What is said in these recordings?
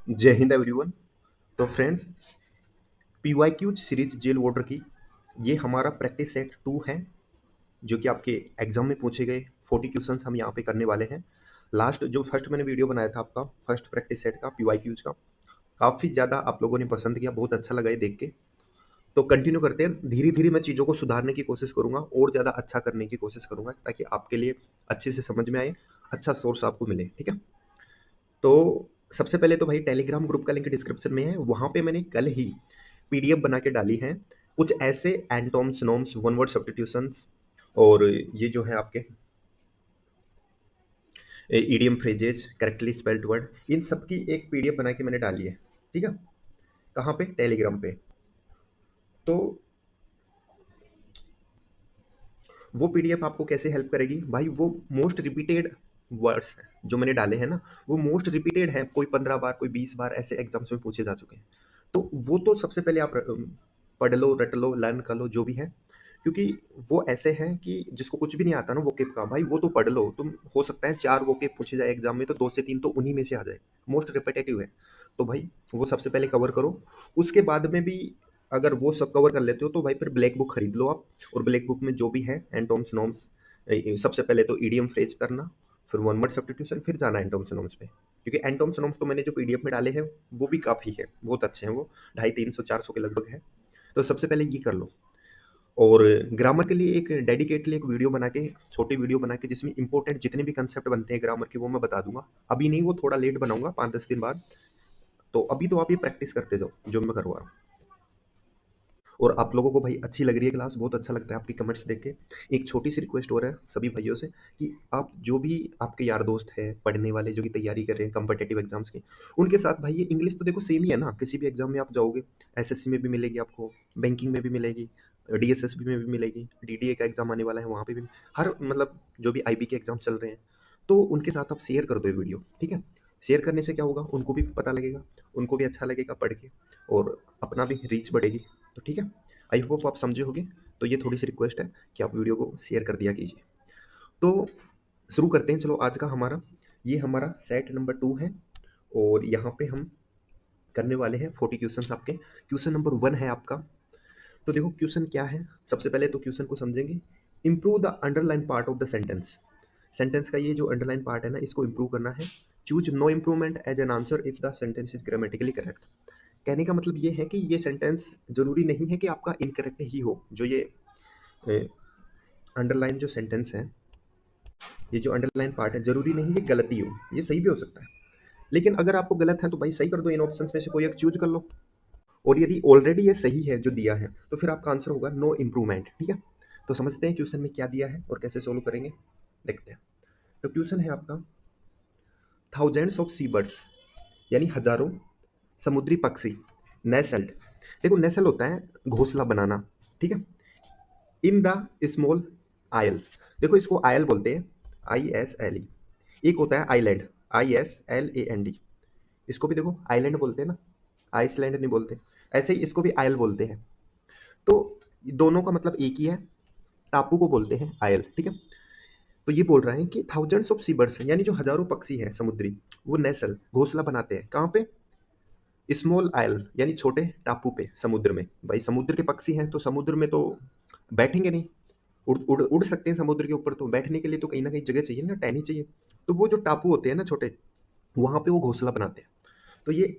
जय हिंद एवरीवन। तो friends, PYQ series jail warder की ये हमारा प्रैक्टिस सेट 2 है, जो कि आपके एग्जाम में पूछे गए 40 क्वेश्चंस हम यहाँ पे करने वाले हैं। लास्ट जो फर्स्ट मैंने वीडियो बनाया था आपका फर्स्ट प्रैक्टिस सेट का पीवाईक्यूज का, काफ़ी ज़्यादा आप लोगों ने पसंद किया, बहुत अच्छा लगा ये देख के। तो कंटिन्यू करते हैं, धीरे धीरे मैं चीज़ों को सुधारने की कोशिश करूंगा और ज़्यादा अच्छा करने की कोशिश करूंगा ताकि आपके लिए अच्छे से समझ में आए, अच्छा सोर्स आपको मिले। ठीक है, तो सबसे पहले तो भाई टेलीग्राम ग्रुप का लिंक डिस्क्रिप्शन में है, वहाँ पे मैंने कल ही पीडीएफ बना के डाली है, कुछ ऐसे एंटोम्स नोम्स वन वर्ड सब्स्टिट्यूशंस और ये जो है आपके idiom phrases correctly spelled word, इन सब की एक पीडीएफ बना के मैंने डाली है। ठीक है, कहाँ पे? टेलीग्राम पे। तो वो पीडीएफ आपको कैसे हेल्प करेगी भाई? वो मोस्ट रिपीटेड वर्ड्स हैं जो मैंने डाले हैं ना, वो मोस्ट रिपीटेड है, कोई 15 बार कोई 20 बार ऐसे एग्जाम्स में पूछे जा चुके हैं। तो वो तो सबसे पहले आप पढ़ लो, रट लो, लर्न कर लो, जो भी है, क्योंकि वो ऐसे हैं कि जिसको कुछ भी नहीं आता ना वो केप का, भाई वो तो पढ़ लो तुम, हो सकता है 4 वो केप पूछे जाए एग्जाम में तो 2 से 3 तो उन्हीं में से आ जाए, मोस्ट रिपीटेटिव है। तो भाई वो सबसे पहले कवर करो, उसके बाद में भी अगर वो सब कवर कर लेते हो तो भाई फिर ब्लैक बुक खरीद लो आप, और ब्लैक बुक में जो भी है एंटोम्स नोम्स, सबसे पहले तो ईडियम फ्रेज करना, फिर वन वर्ड सब्स्टिट्यूशन, फिर जाना एंटोम्स नोम्स पे, क्योंकि एंटोम्स नोम्स तो मैंने जो पीडीएफ में डाले हैं वो भी काफ़ी है, बहुत अच्छे हैं वो, 250-300-400 के लगभग है। तो सबसे पहले ये कर लो, और ग्रामर के लिए एक डेडिकेटली एक वीडियो बना के, छोटी वीडियो बना के, जिसमें इंपॉर्टेंट जितने भी कंसेप्ट बनते हैं ग्रामर के वो मैं बता दूंगा। अभी नहीं, वो थोड़ा लेट बनाऊंगा, 5-10 दिन बाद। तो अभी तो आप ये प्रैक्टिस करते जाओ जो मैं करवा रहा हूँ। और आप लोगों को भाई अच्छी लग रही है क्लास, बहुत अच्छा लगता है आपकी कमेंट्स देख के। एक छोटी सी रिक्वेस्ट हो रहा है सभी भाइयों से कि आप जो भी आपके यार दोस्त हैं पढ़ने वाले जो कि तैयारी कर रहे हैं कम्पिटेटिव एग्जाम्स की, उनके साथ भाई ये इंग्लिश तो देखो सेम ही है ना, किसी भी एग्जाम में आप जाओगे, एसएससी में भी मिलेगी आपको, बैंकिंग में भी मिलेगी, डीएसएसबी में भी मिलेगी, डीडीए का एग्जाम आने वाला है वहाँ पे भी, हर मतलब जो भी आईबी के एग्जाम चल रहे हैं, तो उनके साथ आप शेयर कर दो ये वीडियो। ठीक है, शेयर करने से क्या होगा, उनको भी पता लगेगा, उनको भी अच्छा लगेगा पढ़ के, और अपना भी रीच बढ़ेगी। तो ठीक है, आई होप आप समझे होंगे। तो ये थोड़ी सी रिक्वेस्ट है कि आप वीडियो को शेयर कर दिया कीजिए। तो शुरू करते हैं, चलो आज का हमारा, ये हमारा सेट नंबर 2 है, और यहाँ पे हम करने वाले हैं 40 क्वेश्चंस आपके। क्वेश्चन नंबर 1 है आपका। तो देखो क्वेश्चन क्या है, सबसे पहले तो क्वेश्चन को समझेंगे। Improve the underline part of the sentence. Sentence का ये जो अंडरलाइन पार्ट है ना, इसको इम्प्रूव करना है। Choose no improvement as an answer if the sentence is grammatically correct. कहने का मतलब ये है कि ये सेंटेंस जरूरी नहीं है कि आपका इनकरेक्ट ही हो, जो ये अंडरलाइन जो सेंटेंस है, ये जो अंडरलाइन पार्ट है, जरूरी नहीं है गलती हो, ये सही भी हो सकता है। लेकिन अगर आपको गलत है तो भाई सही कर दो, इन ऑप्शंस में से कोई एक चूज कर लो। और यदि ऑलरेडी ये सही है जो दिया है तो फिर आपका आंसर होगा नो इम्प्रूवमेंट। ठीक है, तो समझते हैं क्वेश्चन में क्या दिया है और कैसे सोल्व करेंगे, देखते हैं। तो क्वेश्चन है आपका, थाउजेंड्स ऑफ सी बर्ड्स, यानी हजारों समुद्री पक्षी, नेसल्ड, देखो नेसल होता है घोंसला बनाना, ठीक है, इन द स्मॉल आयल, देखो इसको आयल बोलते हैं, ISLE। एक होता है आइलैंड, ISLAND, इसको भी देखो आइलैंड बोलते हैं ना, आइसलैंड नहीं बोलते। ऐसे ही इसको भी आयल बोलते हैं। तो दोनों का मतलब एक ही है, टापू को बोलते हैं आयल। ठीक है, तो ये बोल रहा है कि थाउजेंड्स ऑफ सी बर्ड्स, यानी जो हजारों पक्षी हैं समुद्री, वो नेसल घोंसला बनाते हैं कहाँ पे? स्मॉल आयल, यानी छोटे टापू पे, समुद्र में। भाई समुद्र के पक्षी हैं तो समुद्र में तो बैठेंगे नहीं, उड़ उड़ उड़ सकते हैं समुद्र के ऊपर, तो बैठने के लिए तो कहीं ना कहीं जगह चाहिए ना, टहनी चाहिए। तो वो जो टापू होते हैं ना छोटे, वहां पे वो घोंसला बनाते हैं। तो ये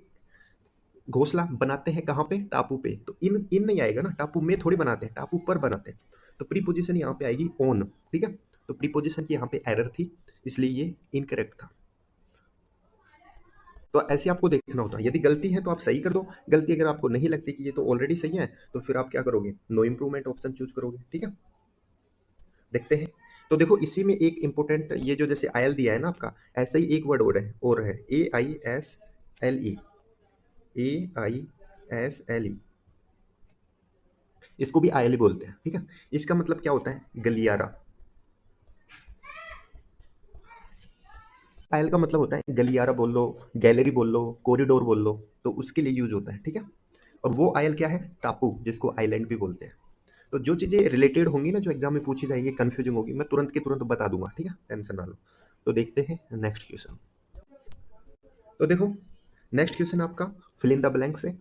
घोंसला बनाते हैं कहाँ पे? टापू पे। तो इन इन नहीं आएगा ना, टापू में थोड़ी बनाते हैं, टापू पर बनाते हैं। तो प्रीपोजिशन यहाँ पे आएगी ऑन। ठीक है, तो प्रीपोजिशन की यहाँ पे एरर थी, इसलिए ये इनकरेक्ट था। तो ऐसे आपको देखना होता है, यदि गलती है तो आप सही कर दो, गलती अगर आपको नहीं लगती कि ये तो ऑलरेडी सही है, तो फिर आप क्या करोगे? नो इम्प्रूवमेंट ऑप्शन चूज करोगे। ठीक है, देखते हैं। तो देखो इसी में एक इंपॉर्टेंट, ये जो जैसे आयल दिया है ना आपका, ऐसा ही एक वर्ड और है AISLE, AISLE, इसको भी आयल ही बोलते हैं। ठीक है, इसका मतलब क्या होता है? गलियारा। आयल का मतलब होता है गलियारा बोल लो, गैलरी बोल लो, कॉरिडोर बोल लो, तो उसके लिए यूज होता है। ठीक है, और वो आयल क्या है? टापू, जिसको आइलैंड भी बोलते हैं। तो जो चीज़ें रिलेटेड होंगी ना, जो एग्जाम में पूछी जाएंगी, कंफ्यूजिंग होगी, मैं तुरंत के तुरंत बता दूंगा। ठीक है, टेंशन ना लो। तो देखते हैं नेक्स्ट क्वेश्चन। तो देखो नेक्स्ट क्वेश्चन आपका फिल इन द ब्लैंक्स है।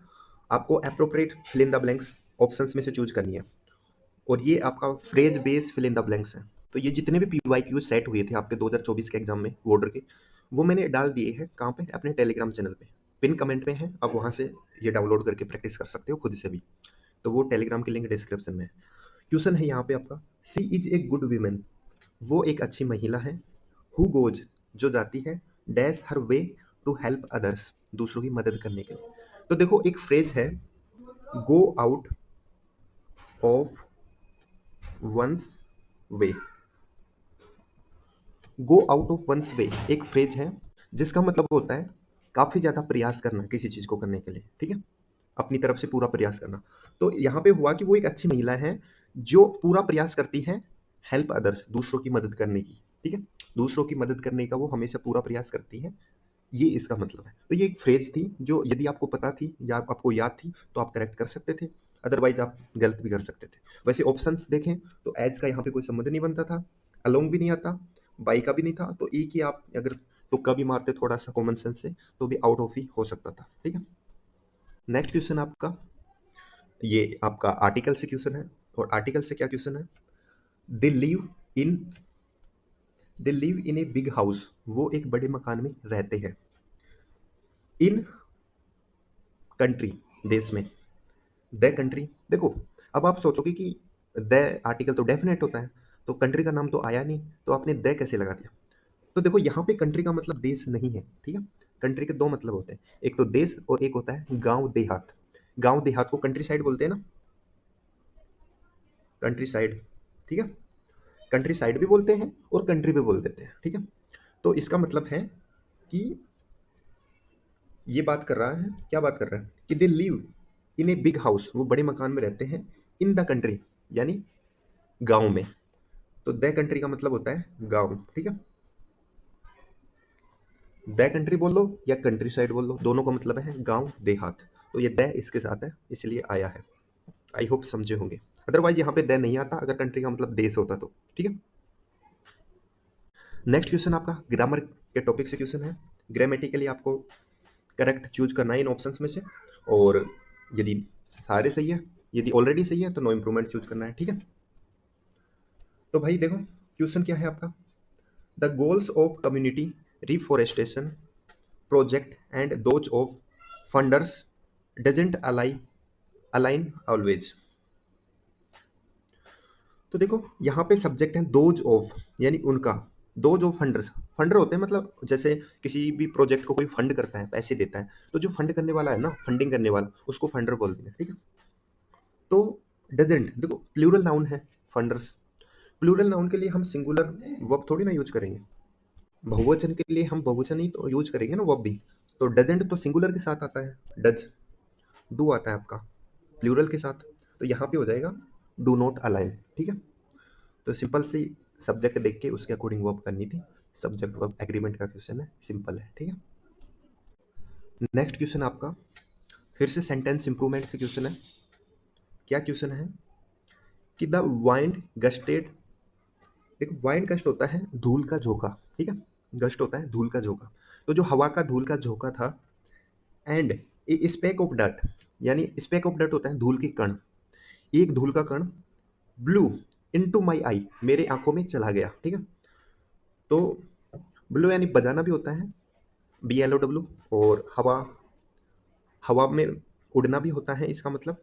आपको appropriate fill in the blanks options में से चूज करनी है, और ये आपका phrase base fill in the blanks है। तो ये जितने भी PYQ सेट हुए थे आपके 2024 के एग्जाम में बॉर्डर के, वो मैंने डाल दिए हैं कहाँ पे, अपने टेलीग्राम चैनल पे, पिन कमेंट में है, आप वहाँ से ये डाउनलोड करके प्रैक्टिस कर सकते हो खुद से भी। तो वो टेलीग्राम की लिंक डिस्क्रिप्शन में है। क्वेश्चन है यहाँ पे आपका, सी इज ए गुड वीमेन, वो एक अच्छी महिला है, हु गोज, जो जाती है, dash her way to help others, दूसरों की मदद करने के लिए। तो देखो एक फ्रेज है, go out of one's way, go out of one's way एक फ्रेज है जिसका मतलब होता है काफी ज्यादा प्रयास करना किसी चीज को करने के लिए, ठीक है, अपनी तरफ से पूरा प्रयास करना। तो यहाँ पे हुआ कि वो एक अच्छी महिला है जो पूरा प्रयास करती है हेल्प अदर्स, दूसरों की मदद करने की, ठीक है, दूसरों की मदद करने का वो हमेशा पूरा प्रयास करती है, ये इसका मतलब है। तो ये एक फ्रेज थी जो यदि आपको पता थी या आपको याद थी तो आप करेक्ट कर सकते थे, अदरवाइज आप गलत भी कर सकते थे। वैसे ऑप्शंस देखें तो एज का यहाँ पे कोई संबंध नहीं बनता था, अलोंग भी नहीं आता, बाई का भी नहीं था, तो एक ही आप अगर तुक्का भी मारते थोड़ा सा कॉमन सेंस से तो भी आउट ऑफ ही हो सकता था, ठीक है। नेक्स्ट क्वेश्चन आपका, ये आपका आर्टिकल से क्वेश्चन है, और आर्टिकल से क्या क्वेश्चन है, they live in, they live in a big house, वो एक बड़े मकान में रहते हैं, इन कंट्री, देश में, द कंट्री। देखो अब आप सोचोगे कि द आर्टिकल तो डेफिनेट होता है, तो कंट्री का नाम तो आया नहीं, तो आपने द कैसे लगा दिया। तो देखो यहाँ पे कंट्री का मतलब देश नहीं है, ठीक है, कंट्री के दो मतलब होते हैं, एक तो देश और एक होता है गांव देहात। गांव देहात को कंट्री साइड बोलते हैं ना, कंट्री साइड, ठीक है, कंट्री साइड भी बोलते हैं और कंट्री भी बोल देते हैं, ठीक है। तो इसका मतलब है कि ये बात कर रहा है, क्या बात कर रहा है कि they live in a big house, वो बड़े मकान में रहते हैं, इन द कंट्री यानी गांव में। तो द कंट्री का मतलब होता है गांव, ठीक है, द कंट्री बोल लो या कंट्री साइड बोल लो, दोनों का मतलब है गांव देहात। तो ये द इसके साथ है इसलिए आया है, आई होप समझे होंगे, अदरवाइज यहाँ पे द नहीं आता अगर कंट्री का मतलब देश होता तो, ठीक है। नेक्स्ट क्वेश्चन आपका ग्रामर के टॉपिक से क्वेश्चन है। ग्रामेटिकली आपको करेक्ट चूज करना है इन ऑप्शंस में से, और यदि सारे सही है, यदि ऑलरेडी सही है तो नो इम्प्रूवमेंट चूज करना है, ठीक है। तो भाई देखो क्वेश्चन क्या है आपका, the goals of community reforestation project and those of funders doesn't align always. तो देखो यहाँ पे सब्जेक्ट है दोज ऑफ, यानी उनका, दोज ऑफ फंडर्स, फंडर होते हैं मतलब जैसे किसी भी प्रोजेक्ट को कोई फंड करता है, पैसे देता है, तो जो फंड करने वाला है ना, फंडिंग करने वाला, उसको फंडर बोलते हैं, ठीक है। तो डजेंट देखो प्लूरल नाउन है फंडर्स, प्लूरल नाउन के लिए हम सिंगुलर वर्ब थोड़ी ना यूज करेंगे, बहुवचन के लिए हम बहुवचन ही तो यूज करेंगे ना वर्ब भी। तो डजेंट तो सिंगुलर के साथ आता है, डज, डू आता है आपका प्लूरल के साथ, तो यहाँ पे हो जाएगा डू नॉट अलाइन, ठीक है। तो सिंपल सी सब्जेक्ट देख के उसके अकॉर्डिंग वर्ब करनी थी, सब्जेक्ट वर्ब एग्रीमेंट का क्वेश्चन है, सिंपल है, ठीक है। नेक्स्ट क्वेश्चन आपका फिर से सेंटेंस इंप्रूवमेंट से क्वेश्चन है। क्या क्वेश्चन है कि द वाइंड गस्टेड, देखो वाइंड गस्ट होता है धूल का झोंका, ठीक है, गस्ट होता है धूल का झोंका, तो जो हवा का धूल का झोंका था, एंड ए स्पेक ऑफ डट, यानी स्पेक ऑफ डट होता है धूल के कण, एक धूल का कण ब्लू इनटू माय आई, मेरे आंखों में चला गया, ठीक है। तो ब्लू यानी बजाना भी होता है, BLOW, और हवा, हवा में उड़ना भी होता है इसका मतलब,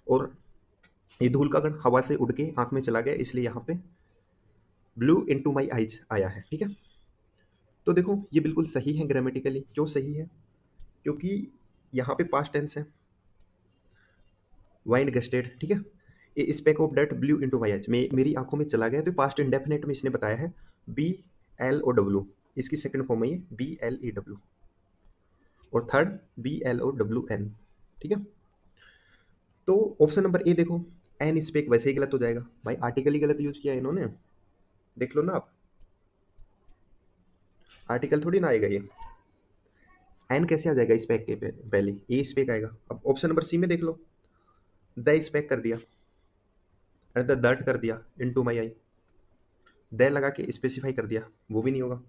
और ये धूल का कण हवा से उड़ के आंख में चला गया, इसलिए यहाँ पे ब्लू इनटू माय आईज आया है, ठीक है। तो देखो ये बिल्कुल सही है ग्रामेटिकली, क्यों सही है, क्योंकि यहाँ पे पास्ट टेंस है, वाइंड गस्टेड, ठीक है, ए स्पेक ऑफ डट ब्लू इनटू माय आईज, मेरी आंखों में चला गया, तो पास्ट इंडेफिनेट में इसने बताया है BLOW, इसकी सेकंड फॉर्म है ये BLEW, और थर्ड BLOWN, ठीक है। तो ऑप्शन नंबर ए देखो, एन स्पेक वैसे ही गलत हो जाएगा भाई, आर्टिकल ही गलत यूज किया है इन्होंने, देख लो ना आप, आर्टिकल थोड़ी ना आएगा ये, एन कैसे आ जाएगा स्पेक के पहले, ए स्पेक आएगा। अब ऑप्शन नंबर सी में देख लो, द स्पेक कर दिया, अरे द दर्ट कर दिया इनटू माय आई, द लगा के स्पेसिफाई कर दिया, वो भी नहीं होगा।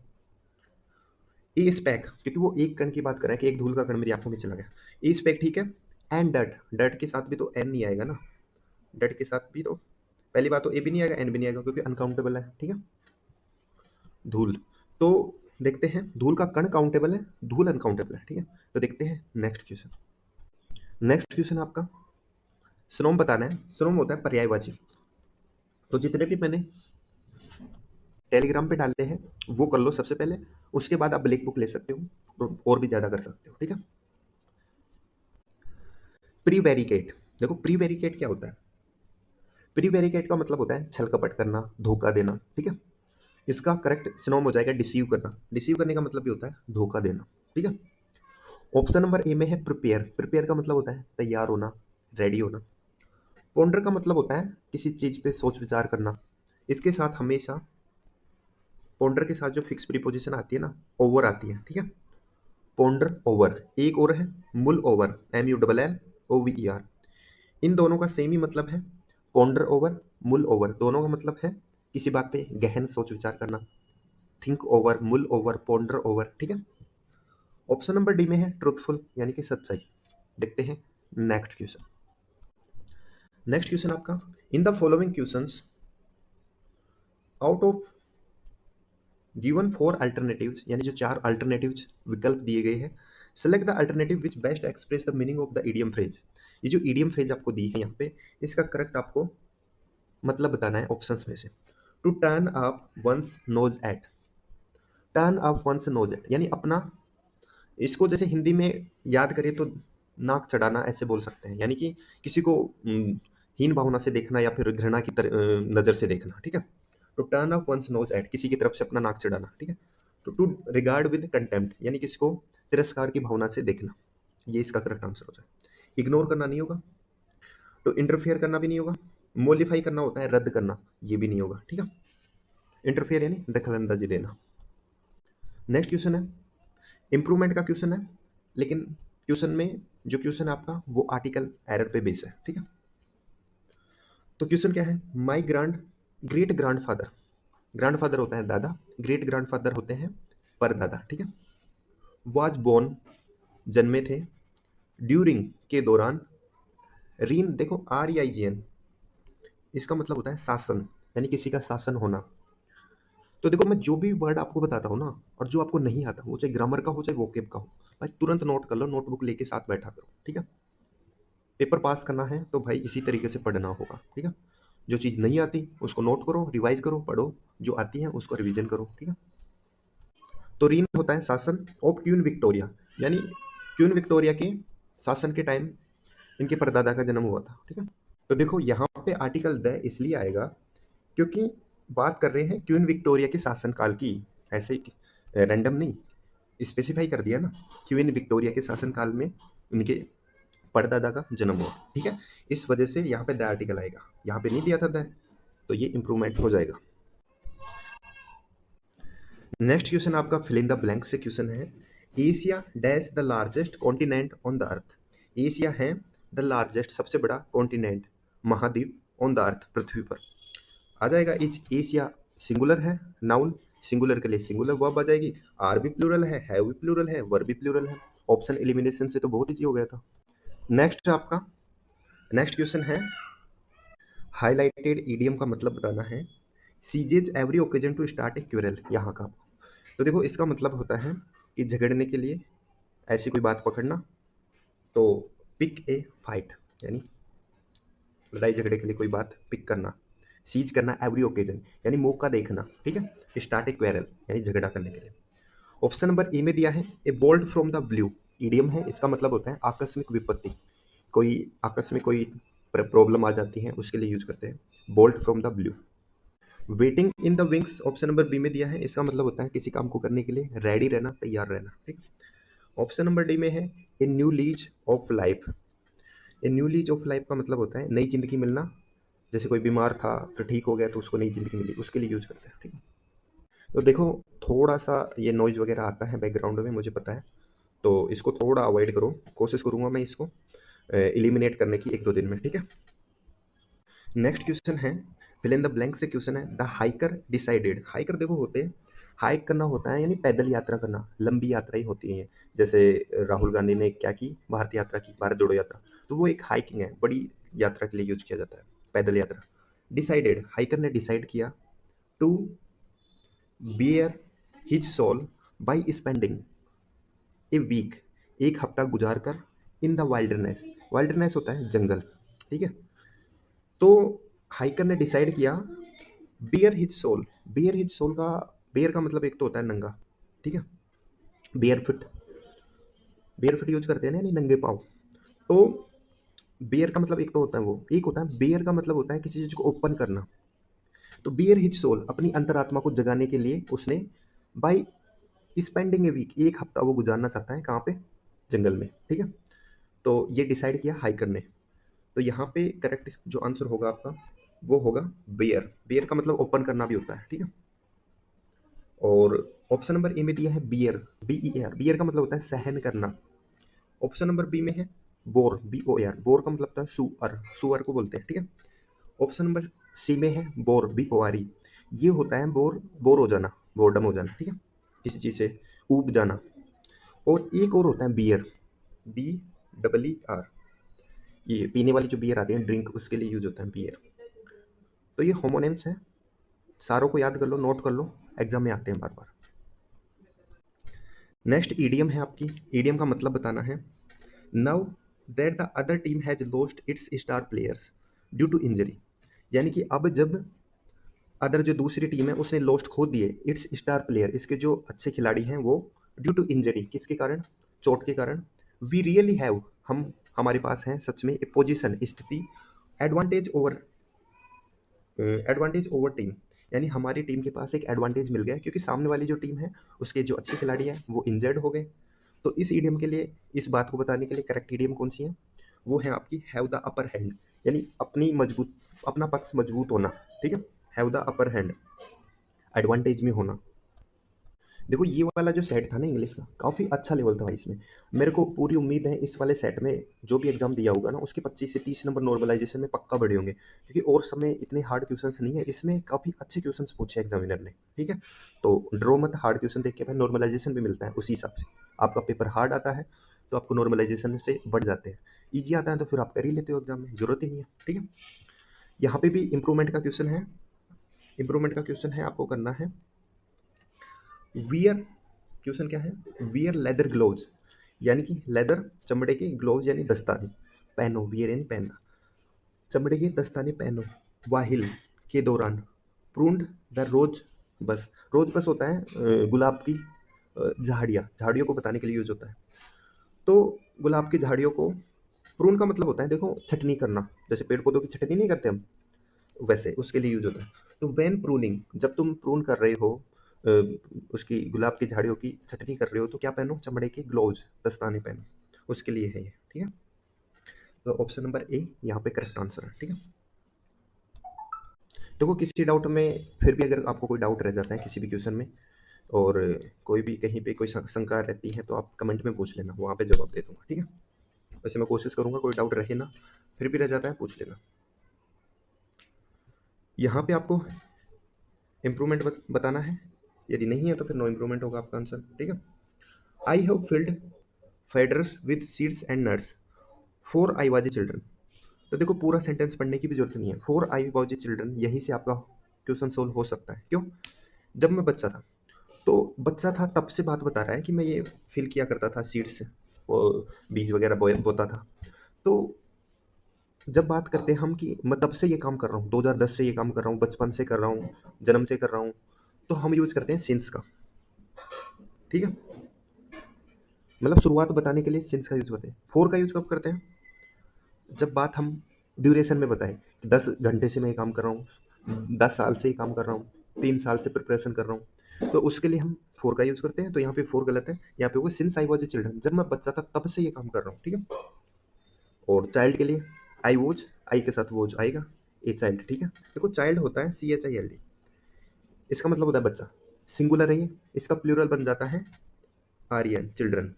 ए स्पैक, क्योंकि वो एक कण की बात कर रहे हैं कि एक धूल का कण मेरी आंखों में चला गया। ए स्पैक ठीक है। एंड डट, डट के साथ भी तो एन नहीं आएगा ना, डट के साथ भी तो पहली बात तो ए भी नहीं आएगा, एन भी नहीं आएगा, क्योंकि अनकाउंटेबल है। ठीक है, धूल। तो देखते हैं, धूल का कण काउंटेबल है, धूल अनकाउंटेबल है। ठीक है, तो देखते हैं नेक्स्ट क्वेश्चन। नेक्स्ट क्वेश्चन आपका सिनोम बताना है। सिनोम होता है पर्यायवाची। तो जितने भी मैंने टेलीग्राम पे डालते हैं वो कर लो सबसे पहले, उसके बाद आप ब्लैक बुक ले सकते हो और भी ज्यादा कर सकते हो। ठीक है, प्री वेरिकेट। देखो प्री वेरिकेट क्या होता है? प्री वेरिकेट का मतलब होता है छल कपट करना, धोखा देना। ठीक है, इसका करेक्ट सिनोम हो जाएगा डिसीव करना। डिसीव करने का मतलब भी होता है धोखा देना। ठीक है, ऑप्शन नंबर ए में है प्रिपेयर। प्रिपेयर का मतलब होता है तैयार होना, रेडी होना। पोंडर का मतलब होता है किसी चीज पे सोच विचार करना। इसके साथ हमेशा पोंडर के साथ जो फिक्स प्रीपोजिशन आती है ना, ओवर आती है। ठीक है, पोंडर ओवर, एक और है mull over, M U double L O V E R. इन दोनों का सेम ही मतलब है। पोंडर ओवर, मुल ओवर, दोनों का मतलब है किसी बात पे गहन सोच विचार करना। थिंक ओवर, मुल ओवर, पोंडर ओवर। ठीक है, ऑप्शन नंबर डी में है ट्रूथफुल, यानी कि सच्चाई। देखते हैं नेक्स्ट क्वेश्चन। नेक्स्ट क्वेश्चन आपका, in the following questions out of given four alternatives, यानी जो चार अल्टरनेटिव्स विकल्प दिए गए हैं, select the alternative which best express the meaning of the idiom phrase. ये जो इडियम फ्रेज आपको दी है यहाँ पे, इसका करेक्ट आपको मतलब बताना है ऑप्शंस में से। To turn up one's nose at, turn up one's nose at यानी अपना, इसको जैसे हिंदी में याद करें तो नाक चढ़ाना ऐसे बोल सकते हैं, यानी कि किसी को हीन भावना से देखना या फिर घृणा की नज़र से देखना। ठीक है, to turn up one's nose at, किसी की तरफ से अपना नाक चढ़ाना। ठीक है, टू रिगार्ड विद कंटेम्प्ट यानी किसको तिरस्कार की भावना से देखना। ये इसका करेक्ट आंसर हो जाए। इग्नोर करना नहीं होगा, तो इंटरफेयर करना भी नहीं होगा, मोलिफाई करना होता है रद्द करना, ये भी नहीं होगा। ठीक है, इंटरफेयर यानी दखलंदाजी देना। नेक्स्ट क्वेश्चन है, इंप्रूवमेंट का क्वेश्चन है, लेकिन क्वेश्चन में जो क्वेश्चन है आपका वो आर्टिकल एरर पे बेस है। ठीक है, तो क्वेश्चन क्या है, माई ग्रेट ग्रैंडफादर, ग्रैंडफादर होता है दादा, ग्रेट ग्रैंडफादर होते हैं परदादा। ठीक है, वाज बोर्न, जन्मे थे, ड्यूरिंग के दौरान, रीन, देखो आर ई आई जी एन, इसका मतलब होता है शासन, यानी किसी का शासन होना। तो देखो मैं जो भी वर्ड आपको बताता हूँ ना, और जो आपको नहीं आता, वो चाहे ग्रामर का हो चाहे वोकेब का हो, भाई तुरंत नोट कर लो, नोटबुक लेके साथ बैठा करो। ठीक है, पेपर पास करना है तो भाई इसी तरीके से पढ़ना होगा। ठीक है, जो चीज़ नहीं आती उसको नोट करो, रिवाइज करो, पढ़ो, जो आती है उसको रिवीजन करो। ठीक है, तो रीन होता है शासन ऑफ क्वीन विक्टोरिया, यानी क्वीन विक्टोरिया के शासन के टाइम इनके परदादा का जन्म हुआ था। ठीक है, तो देखो यहाँ पे आर्टिकल द इसलिए आएगा क्योंकि बात कर रहे हैं क्वीन विक्टोरिया के शासनकाल की, ऐसे ही रैंडम नहीं, स्पेसिफाई कर दिया ना, क्वीन विक्टोरिया के शासनकाल में उनके परदादा का जन्म हुआ। ठीक है, इस वजह से यहाँ पे द आर्टिकल आएगा, यहाँ पे नहीं दिया था द, तो ये इंप्रूवमेंट हो जाएगा। नेक्स्ट क्वेश्चन आपका फिल इन द ब्लैंक से क्वेश्चन है, Asia dash the largest continent on the earth. Asia है द लार्जेस्ट, सबसे बड़ा कॉन्टिनेंट, महाद्वीप, ऑन द अर्थ, पृथ्वी पर। आ जाएगा इज एशिया, सिंगुलर है, नाउन, सिंगुलर के लिए सिंगुलर वर्ब आ जाएगी, आर भी प्लूरल है भी प्लूरल है, वर्ब भी प्लूरल है। ऑप्शन एलिमिनेशन से तो बहुत ईजी हो गया था। नेक्स्ट आपका नेक्स्ट क्वेश्चन है, हाईलाइटेड ईडियम का मतलब बताना है, seizes every occasion to start a quarrel, यहाँ का। तो देखो इसका मतलब होता है कि झगड़ने के लिए ऐसी कोई बात पकड़ना, तो पिक ए फाइट, यानी लड़ाई झगड़े के लिए कोई बात पिक करना, सीज करना एवरी ओकेजन यानी मौका देखना। ठीक है, स्टार्ट ए क्वेरल यानी झगड़ा करने के लिए। ऑप्शन नंबर ए में दिया है ए bolt from the blue, idiom है, इसका मतलब होता है आकस्मिक विपत्ति, कोई आकस्मिक कोई प्रॉब्लम आ जाती है उसके लिए यूज करते हैं, bolt from the blue. Waiting in the wings, option number B में दिया है, इसका मतलब होता है किसी काम को करने के लिए रेडी रहना, तैयार रहना। ठीक, ऑप्शन नंबर डी में है a new lease of life. A new lease of life का मतलब होता है नई जिंदगी मिलना, जैसे कोई बीमार था फिर ठीक हो गया तो उसको नई जिंदगी मिली, उसके लिए यूज करते हैं। ठीक है, तो देखो थोड़ा सा ये नॉइज वगैरह आता है बैकग्राउंड में, मुझे पता है, तो इसको थोड़ा अवॉइड करो, कोशिश करूंगा मैं इसको एलिमिनेट करने की एक दो दिन में। ठीक है, नेक्स्ट क्वेश्चन है, फिल इन द ब्लैंक से क्वेश्चन है, द हाइकर डिसाइडेड। हाइकर देखो होते हैं हाइक करना होता है यानी पैदल यात्रा करना, लंबी यात्रा ही होती है। जैसे राहुल गांधी ने क्या की, भारत यात्रा की, भारत जोड़ो यात्रा, तो वो एक हाइकिंग है, बड़ी यात्रा के लिए यूज किया जाता है, पैदल यात्रा। डिसाइडेड, हाइकर ने डिसाइड किया to bare his soul by spending a week, एक हफ्ता गुजार कर इन द वाइल्डरनेस, वाइल्डरनेस होता है जंगल, ठीक है। तो हाइकर ने डिसाइड किया bare his soul, bare his soul का, बियर का मतलब एक तो होता है नंगा, ठीक है, barefoot, barefoot use करते हैं ना, यानी नंगे पाँव। तो बियर का मतलब एक तो होता है वो, एक होता है बियर का मतलब होता है किसी चीज को ओपन करना। तो बियर हिज सोल, अपनी अंतरात्मा को जगाने के लिए उसने बाई स्पेंडिंग ए वीक, एक हफ्ता वो गुजारना चाहता है कहाँ पे, जंगल में, ठीक है। तो ये डिसाइड किया हाइकर ने। तो यहाँ पे करेक्ट जो आंसर होगा आपका वो होगा बियर, बियर का मतलब ओपन करना भी होता है, ठीक है। और ऑप्शन नंबर ए में दिया है बियर, BER, बियर का मतलब होता है सहन करना। ऑप्शन नंबर बी में है बोर, BOR, बोर का मतलब होता है सुअर, सुअर को बोलते हैं, ठीक है। ऑप्शन नंबर सी में है बोर, BORE, ये होता है बोर, बोर हो जाना, बोर्डम हो जाना, ठीक है, किसी चीज़ से ऊब जाना। और एक और होता है बियर, BEER, ये पीने वाली जो बियर आती है ड्रिंक, उसके लिए यूज होता है बियर। तो ये होमोनेम्स है, सारों को याद कर लो, नोट कर लो, एग्जाम में आते हैं बार बार। नेक्स्ट ईडियम है आपकी, ईडियम का मतलब बताना है। Now that the other team has lost its star players due to injury, यानी कि अब जब अदर जो दूसरी टीम है उसने लॉस्ट खो दिए इट्स स्टार प्लेयर, इसके जो अच्छे खिलाड़ी हैं वो, ड्यू टू इंजरी, किसके कारण, चोट के कारण। वी रियली हैव, हम, हमारे पास है सच में, ए पोजीशन, स्थिति, advantage over, advantage over team, यानी हमारी टीम के पास एक एडवांटेज मिल गया क्योंकि सामने वाली जो टीम है उसके जो अच्छे खिलाड़ी हैं वो इंजर्ड हो गए। तो इस ईडियम के लिए, इस बात को बताने के लिए करेक्ट ईडियम कौन सी है, वो है आपकी हैव द अपर हैंड, यानी अपनी मजबूत, अपना पक्ष मजबूत होना, ठीक है, have the upper hand, advantage में होना। देखो ये वाला जो सेट था ना इंग्लिश का, काफ़ी अच्छा लेवल था भाई इसमें। मेरे को पूरी उम्मीद है इस वाले सेट में जो भी एग्जाम दिया होगा ना उसके 25 से 30 नंबर नॉर्मलाइजेशन में पक्का बढ़े होंगे, क्योंकि और समय इतने हार्ड क्वेश्चंस नहीं है, इसमें काफ़ी अच्छे क्वेश्चंस पूछे एग्जामिनर ने, ठीक है। तो ड्रो मत, हार्ड क्वेश्चन देख के भाई, नॉर्मलाइजेशन भी मिलता है उसी हिसाब से। आपका पेपर हार्ड आता है तो आपको नॉर्मलाइजेशन से बढ़ जाते हैं, ईजी आता है तो फिर आप कर ही लेते हो एग्जाम में, जरूरत ही नहीं है, ठीक है। यहाँ पे भी इंप्रूवमेंट का क्वेश्चन है, इंप्रूवमेंट का क्वेश्चन है, आपको करना है वियर, क्वेश्चन क्या है, वियर लेदर ग्लोव्स, यानी कि लेदर, चमड़े के, ग्लोव्स यानी दस्ताने, पहनो, वियर यानी पहनना, चमड़े के दस्ताने पहनो, वाहिल के दौरान, प्रून्ड द रोज बस, रोज बस होता है गुलाब की झाड़ियाँ, झाड़ियों को बताने के लिए यूज होता है। तो गुलाब की झाड़ियों को, प्रून का मतलब होता है देखो छटनी करना, जैसे पेड़ पौधों की छटनी नहीं करते हम, वैसे उसके लिए यूज होता है। तो व्हेन प्रूनिंग, जब तुम प्रून कर रहे हो, अ, उसकी गुलाब की झाड़ियों की छटनी कर रहे हो, तो क्या पहनो, चमड़े के ग्लोव्स, दस्ताने पहनो, उसके लिए है ये, ठीक है। तो ऑप्शन नंबर ए यहाँ पे करेक्ट आंसर है, ठीक है। देखो किसी डाउट में फिर भी अगर आपको कोई डाउट रह जाता है किसी भी क्वेश्चन में, और कोई भी कहीं पे कोई शंका रहती है, तो आप कमेंट में पूछ लेना, वहाँ पे जवाब दे दूंगा, ठीक है। वैसे मैं कोशिश करूंगा कोई डाउट रहे ना, फिर भी रह जाता है पूछ लेना। यहाँ पे आपको इम्प्रूवमेंट बताना है, यदि नहीं है तो फिर नो इम्प्रूवमेंट होगा आपका आंसर, ठीक है। I have filled feeders with seeds and nuts for I was a children, तो देखो पूरा सेंटेंस पढ़ने की भी जरूरत नहीं है, for I was a children, यहीं से आपका क्वेश्चन सोल्व हो सकता है। क्यों, जब मैं बच्चा था, तो बच्चा था तब से बात बता रहा है कि मैं ये फिल किया करता था सीड्स, बीज वगैरह बोता था। तो जब बात करते हैं हम कि मैं तब से ये काम कर रहा हूँ, 2010 से ये काम कर रहा हूँ, बचपन से कर रहा हूँ, जन्म से कर रहा हूँ, तो हम यूज करते हैं सिंस का, ठीक है, मतलब शुरुआत बताने के लिए सिंस का यूज करते हैं। फोर का यूज कब करते हैं, जब बात हम ड्यूरेशन में बताएं कि 10 घंटे से मैं ये काम कर रहा हूँ, 10 साल से ये काम कर रहा हूँ, 3 साल से प्रिपरेशन कर रहा हूँ, तो उसके लिए हम फोर का यूज करते हैं। तो यहाँ पे फोर गलत है, यहाँ पे वो since I was a children, जब मैं बच्चा था तब से ये काम कर रहा हूँ, ठीक है। और चाइल्ड के लिए आई वोज, आई के साथ वोज आएगा, ए चाइल्ड, ठीक है। देखो चाइल्ड होता है CHILD, इसका मतलब होता है बच्चा, सिंगुलर है ये, इसका प्लूरल बन जाता है आर्यन, चिल्ड्रन,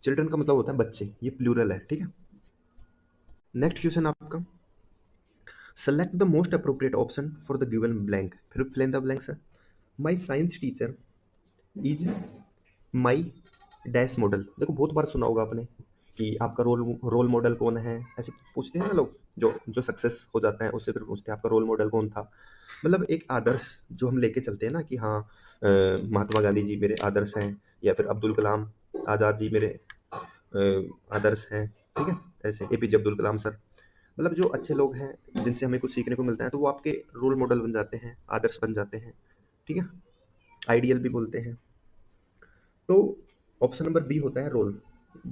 चिल्ड्रन का मतलब होता है बच्चे, ये प्लूरल है, ठीक है। नेक्स्ट क्वेश्चन आपका, select the most appropriate option for the given blank, फिर फिल इन द ब्लैंक्स है। माई science teacher is my dash model. देखो बहुत बार सुना होगा आपने कि आपका रोल रोल मॉडल कौन है, ऐसे पूछते हैं ना लोग, जो जो सक्सेस हो जाता है उससे फिर पूछते हैं आपका रोल मॉडल कौन था। मतलब एक आदर्श जो हम लेके चलते हैं ना कि हाँ महात्मा गांधी जी मेरे आदर्श हैं, या फिर अब्दुल कलाम आज़ाद जी मेरे आदर्श हैं, ठीक है। ऐसे एपीजे अब्दुल कलाम सर, मतलब जो अच्छे लोग हैं जिनसे हमें कुछ सीखने को मिलता है तो वो आपके रोल मॉडल बन जाते हैं, आदर्श बन जाते हैं, ठीक है। आइडियल भी बोलते हैं। तो ऑप्शन नंबर बी होता है रोल।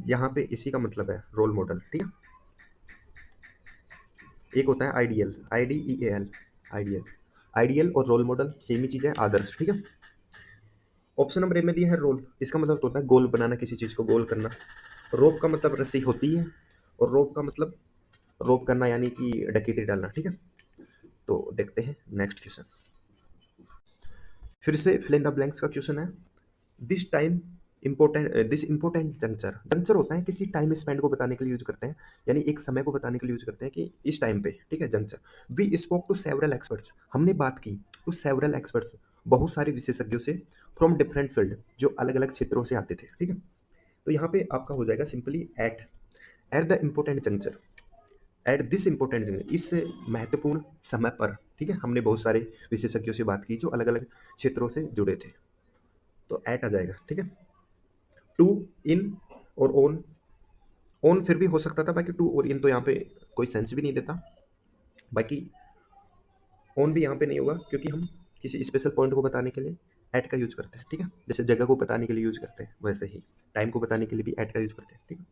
यहाँ पे इसी का मतलब है रोल मॉडल, ठीक है। एक होता है आइडियल, IDEAL, आइडियल। आइडियल और रोल मॉडल सेम ही चीज़ है, आदर्श, ठीक है। ऑप्शन नंबर ए में दिया है रोल, इसका मतलब होता है गोल बनाना, किसी चीज़ को गोल करना। रोप का मतलब रस्सी होती है, और रोप का मतलब रोप करना यानी कि डकैती डालना, ठीक है। तो देखते हैं नेक्स्ट क्वेश्चन। फिर से फिल इन द ब्लैंक्स का क्वेश्चन है। This time important, this important juncture, juncture होता है किसी टाइम स्पेंड को बताने के लिए यूज करते हैं, यानी एक समय को बताने के लिए यूज करते हैं कि इस टाइम पे, ठीक है, juncture. We spoke to several experts, हमने बात की टू सेवरल एक्सपर्ट्स, बहुत सारे विशेषज्ञों से, फ्रॉम डिफरेंट फील्ड, जो अलग अलग क्षेत्रों से आते थे, ठीक है। तो यहाँ पे आपका हो जाएगा simply at, at the important juncture, at this important juncture, इस महत्वपूर्ण समय पर, ठीक है, हमने बहुत सारे विशेषज्ञों से बात की जो अलग अलग क्षेत्रों से जुड़े थे। तो एट आ जाएगा, ठीक है। टू, इन और ओन, ओन फिर भी हो सकता था, बाकी टू और इन तो यहाँ पे कोई सेंस भी नहीं देता। बाकी ओन भी यहाँ पे नहीं होगा क्योंकि हम किसी स्पेशल पॉइंट को बताने के लिए एट का यूज करते हैं, ठीक है। जैसे जगह को बताने के लिए यूज करते हैं, वैसे ही टाइम को बताने के लिए भी एट का यूज करते हैं, ठीक है।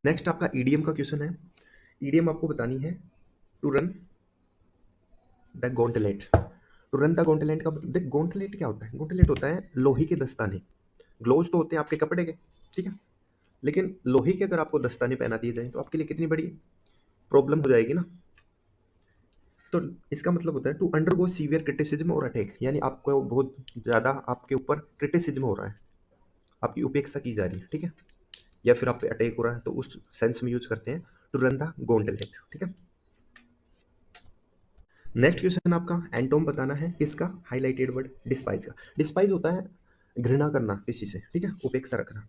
नेक्स्ट आपका ईडीएम का क्वेश्चन है। ईडीएम आपको बतानी है to run the gauntlet. To run the gauntlet का मतलब, देख गॉन्टलेट क्या होता है, गॉन्टलेट होता है लोहे के दस्ताने। ग्लोव्स तो होते हैं आपके कपड़े के, ठीक है, लेकिन लोहे के अगर आपको दस्ताने पहना दिए जाए तो आपके लिए कितनी बड़ी प्रॉब्लम हो जाएगी ना। तो इसका मतलब होता है टू अंडरगो सीवियर क्रिटिसिज्म और अटैक, यानी आपको बहुत ज़्यादा आपके ऊपर क्रिटिसिज्म हो रहा है, आपकी उपेक्षा की जा रही है, ठीक है, या फिर आप पे अटैक हो रहा है, तो उस सेंस में यूज करते हैं टू रन द गॉन्टलेट, ठीक है। नेक्स्ट क्वेश्चन आपका एंटोम बताना है किसका, हाईलाइटेड वर्ड डिस्पाइज का। डिस्पाइज होता है घृणा करना किसी से, ठीक है, उपेक्षा रखना।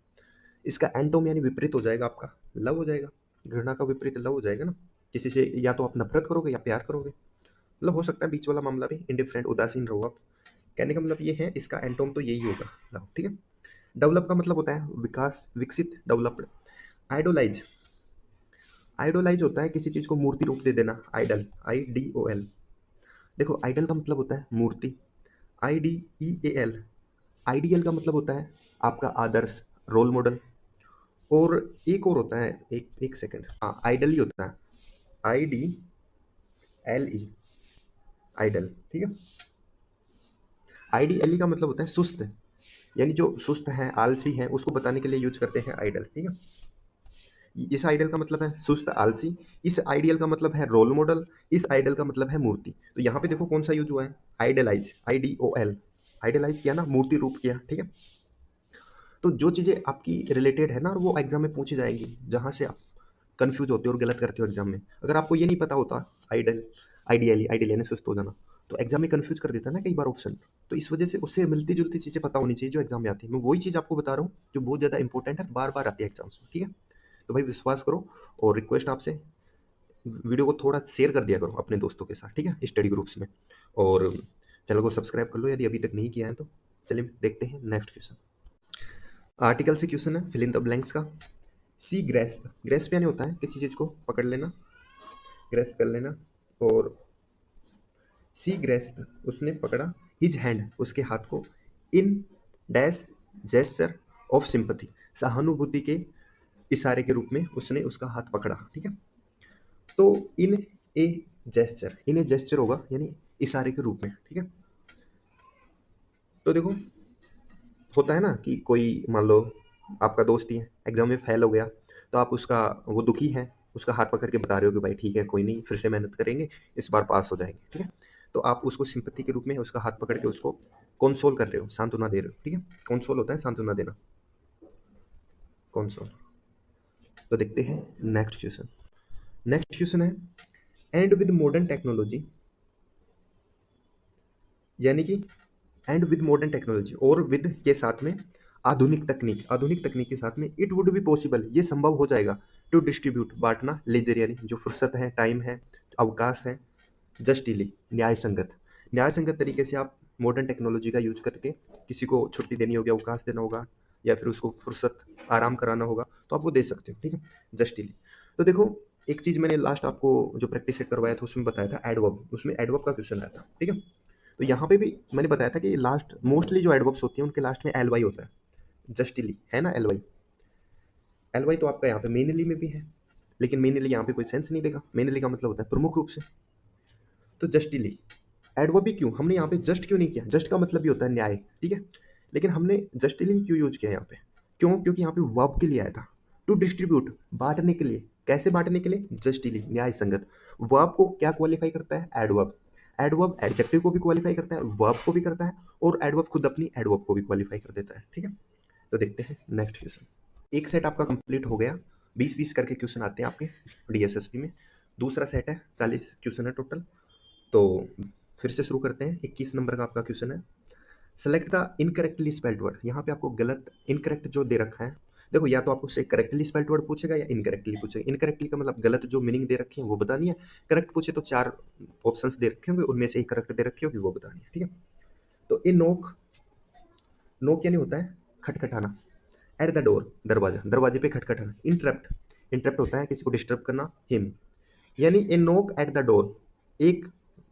इसका एंटोम यानी विपरीत हो जाएगा आपका लव हो जाएगा। घृणा का विपरीत लव हो जाएगा ना। किसी से या तो आप नफरत करोगे या प्यार करोगे, मतलब हो सकता है बीच वाला मामला भी इंडिफरेंट, उदासीन रहो आप। कहने का मतलब ये है इसका एंटोम तो यही होगा लव, ठीक है। डेवलप का मतलब होता है विकास, विकसित, डेवलप्ड। आइडोलाइज, आइडोलाइज होता है किसी चीज को मूर्ति रूप दे देना, आइडल, IDOL। देखो आइडल का मतलब होता है मूर्ति, IDEAL। आइडियल का मतलब होता है आपका आदर्श, रोल मॉडल। और एक और होता है, एक एक सेकंड, हाँ आइडल ही होता है, IDLE, आइडल, ठीक है। IDLE का मतलब होता है सुस्त, यानी जो सुस्त है, आलसी है, उसको बताने के लिए यूज करते हैं आइडल, ठीक है। इस आइडल का मतलब है सुस्त, आलसी। इस आइडियल का मतलब है रोल मॉडल। इस आइडल का मतलब है मूर्ति। तो यहाँ पे देखो कौन सा यूज हुआ है, आइडलाइज, IDOL। आइडलाइज किया ना, मूर्ति रूप किया, ठीक है। तो जो चीज़ें आपकी रिलेटेड है ना, वो एग्जाम में पूछी जाएंगी, जहाँ से आप कंफ्यूज होते हो और गलत करते हो एग्जाम में। अगर आपको ये नहीं पता होता आइडल, आइडियली, आइडियल यानी सुस्त हो जाना, तो एग्जाम में कंफ्यूज कर देता है ना कई बार ऑप्शन। तो इस वजह से उससे मिलती जुलती चीज़ें पता होनी चाहिए जो एग्जाम में आती है। मैं वही चीज़ आपको बता रहा हूँ जो बहुत ज़्यादा इंपॉर्टेंट है, बार बार आती है एग्जाम्स में, ठीक है। तो भाई विश्वास करो, और रिक्वेस्ट आपसे, वीडियो को थोड़ा शेयर कर दिया करो अपने दोस्तों के साथ, ठीक है, स्टडी ग्रुप्स में। और चैनल को सब्सक्राइब कर लो यदि अभी तक नहीं किया है तो। चलिए देखते हैं नेक्स्ट क्वेश्चन। आर्टिकल से क्वेश्चन है फिल इन द ब्लैंक्स का। सी ग्रेस्प, ग्रेस्प यानी होता है किसी चीज़ को पकड़ लेना, ग्रेस्प कर लेना। और सी ग्रेस्प, उसने पकड़ा, हिज हैंड, उसके हाथ को, in dash gesture of sympathy, सहानुभूति के इशारे के रूप में उसने उसका हाथ पकड़ा, ठीक है। तो इन a gesture, in a gesture होगा यानी इशारे के रूप में, ठीक है। तो देखो होता है ना कि कोई मान लो आपका दोस्त ही है, एग्जाम में फेल हो गया, तो आप उसका, वो दुखी है, उसका हाथ पकड़ के बता रहे हो कि भाई ठीक है कोई नहीं, फिर से मेहनत करेंगे, इस बार पास हो जाएंगे, ठीक है। तो आप उसको सिंपत्ति के रूप में उसका हाथ पकड़ के उसको कंसोल कर रहे हो, सांत्वना दे रहे हो, ठीक है। कंसोल होता है सांत्वना देना, कंसोल। तो देखते हैं नेक्स्ट क्वेश्चन। नेक्स्ट क्वेश्चन है एंड विद मॉडर्न टेक्नोलॉजी, यानी कि एंड विद मॉडर्न टेक्नोलॉजी, और विद के साथ में आधुनिक तकनीक के साथ में इट वुड बी पॉसिबल, ये संभव हो जाएगा, टू डिस्ट्रीब्यूट बांटना लेजर यानी जो फुर्सत है, टाइम है, अवकाश है, जस्टिली न्याय संगत तरीके से आप मॉडर्न टेक्नोलॉजी का यूज करके किसी को छुट्टी देनी होगी, अवकाश देना होगा, या फिर उसको फुर्सत आराम कराना होगा, तो आप वो दे सकते हो, ठीक है, जस्टिली। तो देखो, एक चीज मैंने लास्ट आपको जो प्रैक्टिस सेट करवाया था उसमें बताया था एडवर्ब, उसमें एडवर्ब का क्वेश्चन आया था, ठीक है। तो यहाँ पे भी मैंने बताया था कि लास्ट मोस्टली जो एडवर्ब्स होती हैं उनके लास्ट में एल वाई होता है, जस्टिली है ना, एल वाई तो आपका यहाँ पे मेनली में भी है, लेकिन मेनली यहाँ पे कोई सेंस नहीं देगा, मेनली का मतलब होता है प्रमुख रूप से, तो जस्टिली एडवर्ब भी क्यों हमने यहाँ पे जस्ट क्यों नहीं किया, जस्ट का मतलब भी होता है न्याय, ठीक है, लेकिन हमने जस्टिली क्यों यूज किया यहाँ पे, क्यों, क्योंकि यहाँ पे वर्ब के लिए आया था, टू डिस्ट्रीब्यूट बांटने के लिए, कैसे बांटने के लिए, जस्टिली न्याय संगत। वर्ब को क्या क्वालिफाई करता है, एडवर्ब, एडवर्ब एडजेक्टिव को भी क्वालिफाई करता है, वर्ब को भी करता है, और एडवर्ब खुद अपनी एडवर्ब को भी क्वालिफाई कर देता है, ठीक है। तो देखते हैं नेक्स्ट क्वेश्चन। एक सेट आपका कंप्लीट हो गया, 20-20 करके क्वेश्चन आते हैं आपके डीएसएसपी में, दूसरा सेट है, 40 क्वेश्चन है टोटल। तो फिर से शुरू करते हैं, 21 नंबर का आपका क्वेश्चन है, select the incorrectly spelled word. यहाँ पे आपको गलत इनकरेक्ट जो दे रखा है, देखो या तो आपको से करेक्टली स्पेल्ड वर्ड पूछेगा या इनकरेक्टली पूछेगा। इनकरेक्टली का मतलब गलत जो मीनिंग दे रखी है वो बतानी है, करेक्ट पूछे तो 4 ऑप्शंस दे रखे होंगे, उनमें से एक करेक्ट दे रखी होगी वो बतानी है, ठीक है। तो ए नोक, नोक यानी होता है खटखटाना, एट द डोर दरवाजा, दरवाजे पे खटखटाना, इंटरप्ट, इंटरप्ट होता है किसी को डिस्टर्ब करना, हिम, यानी ए नोक एट द डोर, एक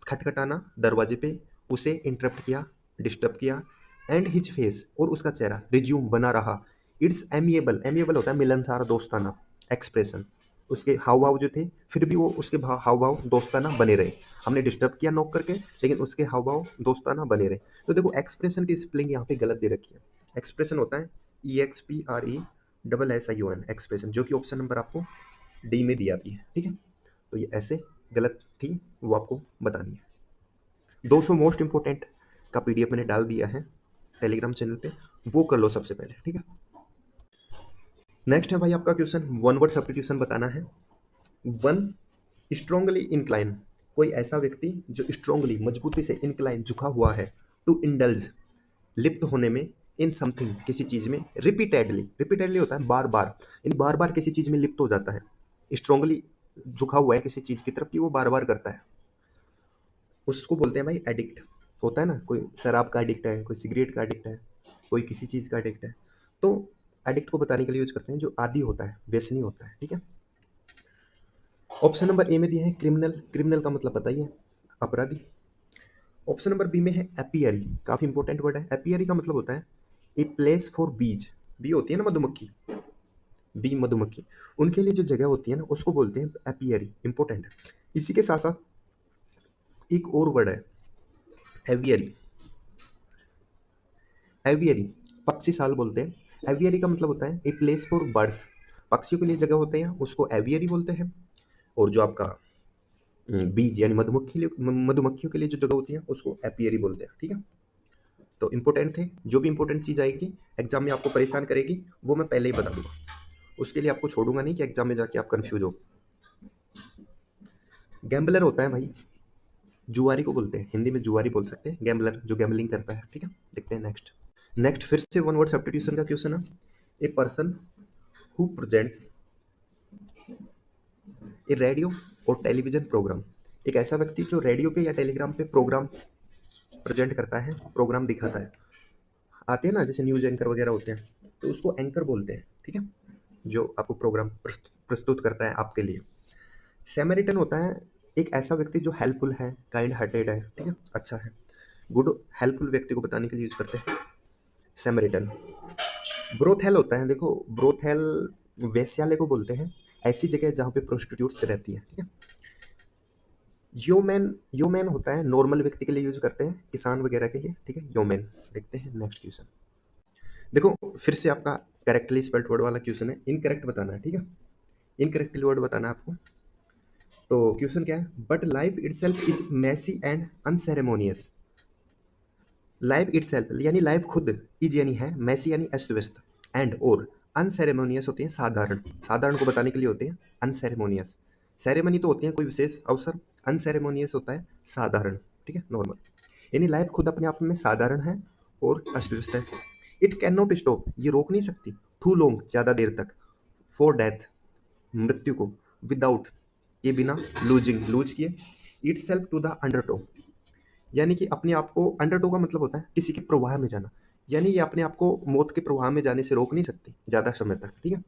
खटखटाना दरवाजे पे, उसे इंटरप्ट किया, डिस्टर्ब किया, एंड हिज फेस, और उसका चेहरा, रिज्यूम बना रहा, इट्स एमिएबल, एमिएबल होता है मिलनसार दोस्ताना, एक्सप्रेशन, उसके हाव भाव जो थे फिर भी वो उसके हाव भाव दोस्ताना बने रहे, हमने डिस्टर्ब किया नोक करके लेकिन उसके हाव भाव दोस्ताना बने रहे। तो देखो एक्सप्रेशन की स्पेलिंग यहाँ पे गलत दे रखी है, एक्सप्रेशन होता है EXPRE SSION, एक्सप्रेशन, जो कि ऑप्शन नंबर आपको डी में दिया भी है, ठीक है। तो ये ऐसे गलत थी, वो आपको बतानी है। 200 मोस्ट इंपोर्टेंट का पीडीएफ मैंने डाल दिया है टेलीग्राम चैनल पे, वो कर लो सबसे पहले, ठीक है। नेक्स्ट है भाई आपका क्वेश्चन, वन वर्ड सब्स्टिट्यूशन बताना है। वन, स्ट्रांगली इंक्लाइन, कोई ऐसा व्यक्ति जो स्ट्रांगली मजबूती से इंक्लाइन झुका हुआ है, टू इंडल्ज लिप्त होने में, इन समथिंग किसी चीज में, रिपीटेडली, रिपीटेडली होता है बार बार, यानी बार बार किसी चीज में लिप्त हो जाता है, स्ट्रांगली झुका हुआ है किसी चीज की तरफ कि वो बार बार करता है, उसको बोलते हैं भाई एडिक्ट। होता है ना, कोई शराब का एडिक्ट है, कोई सिगरेट का एडिक्ट है, कोई किसी चीज का एडिक्ट है, तो एडिक्ट को बताने के लिए यूज करते हैं जो आदी होता है, व्यसनी होता है, ठीक है। ऑप्शन नंबर ए में दिया है क्रिमिनल, क्रिमिनल का मतलब बताइए, अपराधी। ऑप्शन नंबर बी में है एपियरी, काफी इंपॉर्टेंट वर्ड है, एपियरी का मतलब होता है ए प्लेस फॉर बीज, बी होती है ना मधुमक्खी, बी मधुमक्खी, उनके लिए जो जगह होती है ना उसको बोलते हैं एपियरी, इंपॉर्टेंट है। इसी के साथ साथ एक और वर्ड है एवियरी, एवियरी पक्षी साल बोलते हैं, एवियरी का मतलब होता है ए प्लेस फॉर बर्ड्स, पक्षियों के लिए जगह होते हैं उसको एवियरी बोलते हैं, और जो आपका बीज यानी मधुमक्खियों के लिए जो जगह होती है उसको एपियरी बोलते हैं, ठीक है। तो इंपॉर्टेंट थे, जो भी इंपॉर्टेंट चीज़ आएगी एग्जाम में आपको परेशान करेगी वो मैं पहले ही बता दूंगा, उसके लिए आपको छोड़ूंगा नहीं कि एग्जाम में जाके आप कंफ्यूज हो। गैम्बलर होता है भाई, जुआरी को बोलते हैं, हिंदी में जुआरी बोल सकते हैं, गैम्बलर जो गैम्बलिंग करता है, ठीक है। देखते हैं नेक्स्ट। नेक्स्ट फिर से वन वर्ड सब्स्टिट्यूशन का क्वेश्चन है, a person who presents A radio और टेलीविजन प्रोग्राम, एक ऐसा व्यक्ति जो रेडियो पे या टेलीग्राम पे प्रोग्राम प्रेजेंट करता है, प्रोग्राम दिखाता है, आते हैं ना जैसे न्यूज एंकर वगैरह होते हैं, तो उसको एंकर बोलते हैं, ठीक है, जो आपको प्रोग्राम प्रस्तुत करता है आपके लिए। सैमरिटन होता है एक ऐसा व्यक्ति जो हेल्पफुल है, काइंड हार्टेड है, ठीक है, अच्छा है, गुड हेल्पफुल व्यक्ति को बताने के लिए यूज करते हैं सैमरिटन। ब्रोथेल होता है, देखो ब्रोथेल वेश्यालय को बोलते हैं, ऐसी जगह जहाँ पे प्रोस्टिट्यूट्स रहती है, ठीक है। योमैन, योमैन होता है नॉर्मल व्यक्ति के लिए यूज करते हैं, किसान वगैरह के लिए, ठीक है, योमैन। देखते हैं नेक्स्ट क्वेश्चन। देखो फिर से आपका करेक्टली स्पेल्ड वर्ड वाला क्वेश्चन है, इनकरेक्ट बताना है, ठीक है, इनकरेक्टली वर्ड बताना है आपको। तो क्वेश्चन क्या है, but life itself is messy and unceremonious, life itself यानी लाइफ खुद, इज यानी है, मैसी यानी अस्त व्यस्त, एंड और अनसेरेमोनियस होते हैं साधारण, साधारण को बताने के लिए होते हैं अनसेरेमोनियस, सेरेमनी तो होती है कोई विशेष अवसर, अनसेरेमोनियस होता है साधारण, ठीक है, नॉर्मल। यानी लाइफ खुद अपने आप में साधारण है और अस्त व्यस्त है। इट कैन नॉट स्टॉप, ये रोक नहीं सकती, टू लॉन्ग, ज़्यादा देर तक, फॉर डेथ, मृत्यु को, विदाउट, ये बिना, लूजिंग, लूज किए, इट सेल्फ टू द अंडरटो, यानी कि अपने आप को, अंडरटो का मतलब होता है किसी के प्रवाह में जाना, यानी ये अपने आप को मौत के प्रवाह में जाने से रोक नहीं सकती ज़्यादा समय तक, ठीक है।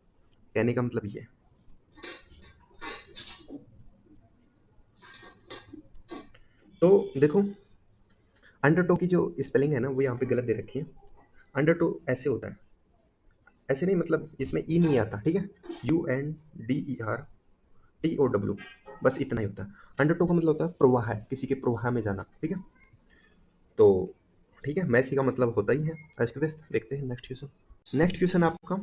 कहने का मतलब ये है। तो देखो, अंडरटो की जो स्पेलिंग है ना वो यहाँ पे गलत दे रखी है। अंडरटो ऐसे होता है, ऐसे नहीं, मतलब इसमें ई नहीं आता, ठीक है। UNDERTOW, बस इतना ही होता है। अंडरटो का मतलब होता है प्रवाह, है किसी के प्रवाह में जाना, ठीक है। तो ठीक है, मैसी का मतलब होता ही है अस्त व्यस्त। देखते हैं नेक्स्ट क्वेश्चन। नेक्स्ट क्वेश्चन आपका